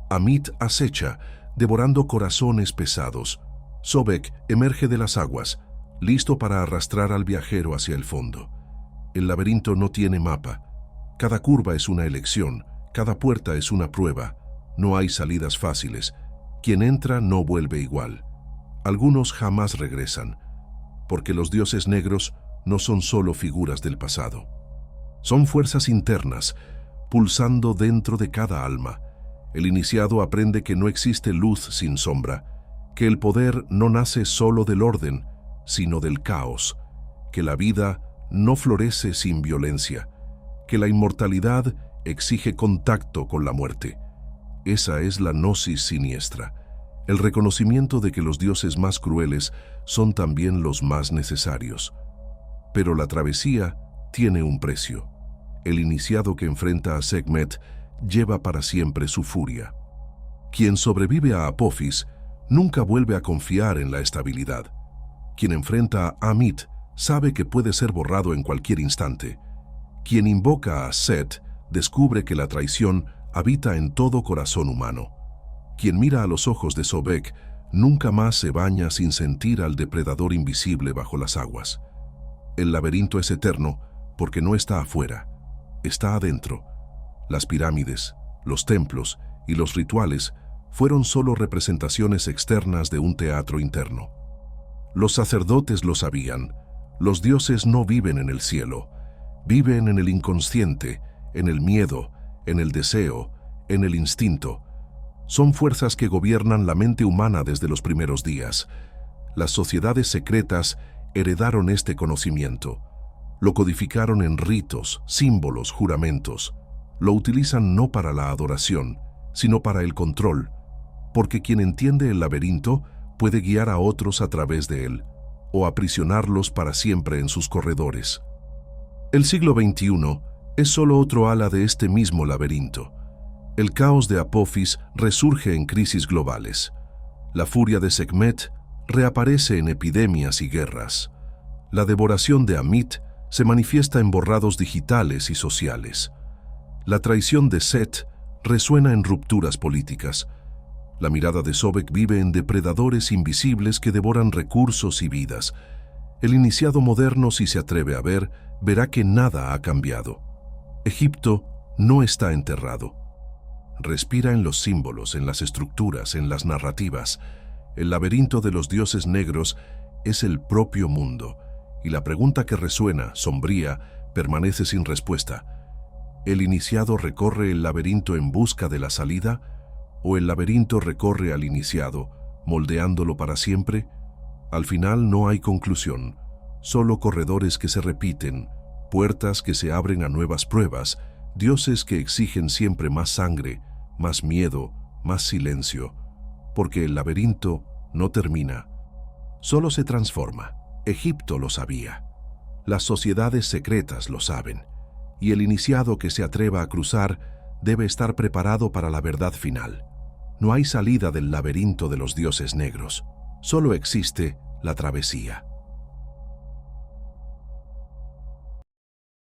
Amit acecha, devorando corazones pesados. Sobek emerge de las aguas, listo para arrastrar al viajero hacia el fondo. El laberinto no tiene mapa. Cada curva es una elección, cada puerta es una prueba. No hay salidas fáciles. Quien entra no vuelve igual. Algunos jamás regresan, porque los dioses negros no son solo figuras del pasado. Son fuerzas internas, pulsando dentro de cada alma. El iniciado aprende que no existe luz sin sombra, que el poder no nace solo del orden, sino del caos, que la vida no florece sin violencia, que la inmortalidad exige contacto con la muerte. Esa es la gnosis siniestra, el reconocimiento de que los dioses más crueles son también los más necesarios. Pero la travesía tiene un precio. El iniciado que enfrenta a Sekhmet lleva para siempre su furia. Quien sobrevive a Apophis nunca vuelve a confiar en la estabilidad. Quien enfrenta a Amit sabe que puede ser borrado en cualquier instante. Quien invoca a Set descubre que la traición habita en todo corazón humano. Quien mira a los ojos de Sobek nunca más se baña sin sentir al depredador invisible bajo las aguas. El laberinto es eterno porque no está afuera, está adentro. Las pirámides, los templos y los rituales fueron solo representaciones externas de un teatro interno. Los sacerdotes lo sabían. Los dioses no viven en el cielo, viven en el inconsciente, en el miedo, en el deseo, en el instinto. Son fuerzas que gobiernan la mente humana desde los primeros días. Las sociedades secretas heredaron este conocimiento. Lo codificaron en ritos, símbolos, juramentos. Lo utilizan no para la adoración, sino para el control, porque quien entiende el laberinto puede guiar a otros a través de él, o aprisionarlos para siempre en sus corredores. El siglo XXI es solo otro ala de este mismo laberinto. El caos de Apophis resurge en crisis globales. La furia de Sekhmet reaparece en epidemias y guerras. La devoración de Amit se manifiesta en borrados digitales y sociales. La traición de Set resuena en rupturas políticas. La mirada de Sobek vive en depredadores invisibles que devoran recursos y vidas. El iniciado moderno, si se atreve a ver, verá que nada ha cambiado. Egipto no está enterrado. Respira en los símbolos, en las estructuras, en las narrativas. El laberinto de los dioses negros es el propio mundo, y la pregunta que resuena, sombría, permanece sin respuesta. ¿El iniciado recorre el laberinto en busca de la salida? ¿O el laberinto recorre al iniciado, moldeándolo para siempre? Al final no hay conclusión, solo corredores que se repiten, puertas que se abren a nuevas pruebas, dioses que exigen siempre más sangre, más miedo, más silencio, porque el laberinto no termina, solo se transforma. Egipto lo sabía, las sociedades secretas lo saben, y el iniciado que se atreva a cruzar debe estar preparado para la verdad final. No hay salida del laberinto de los dioses negros, solo existe la travesía.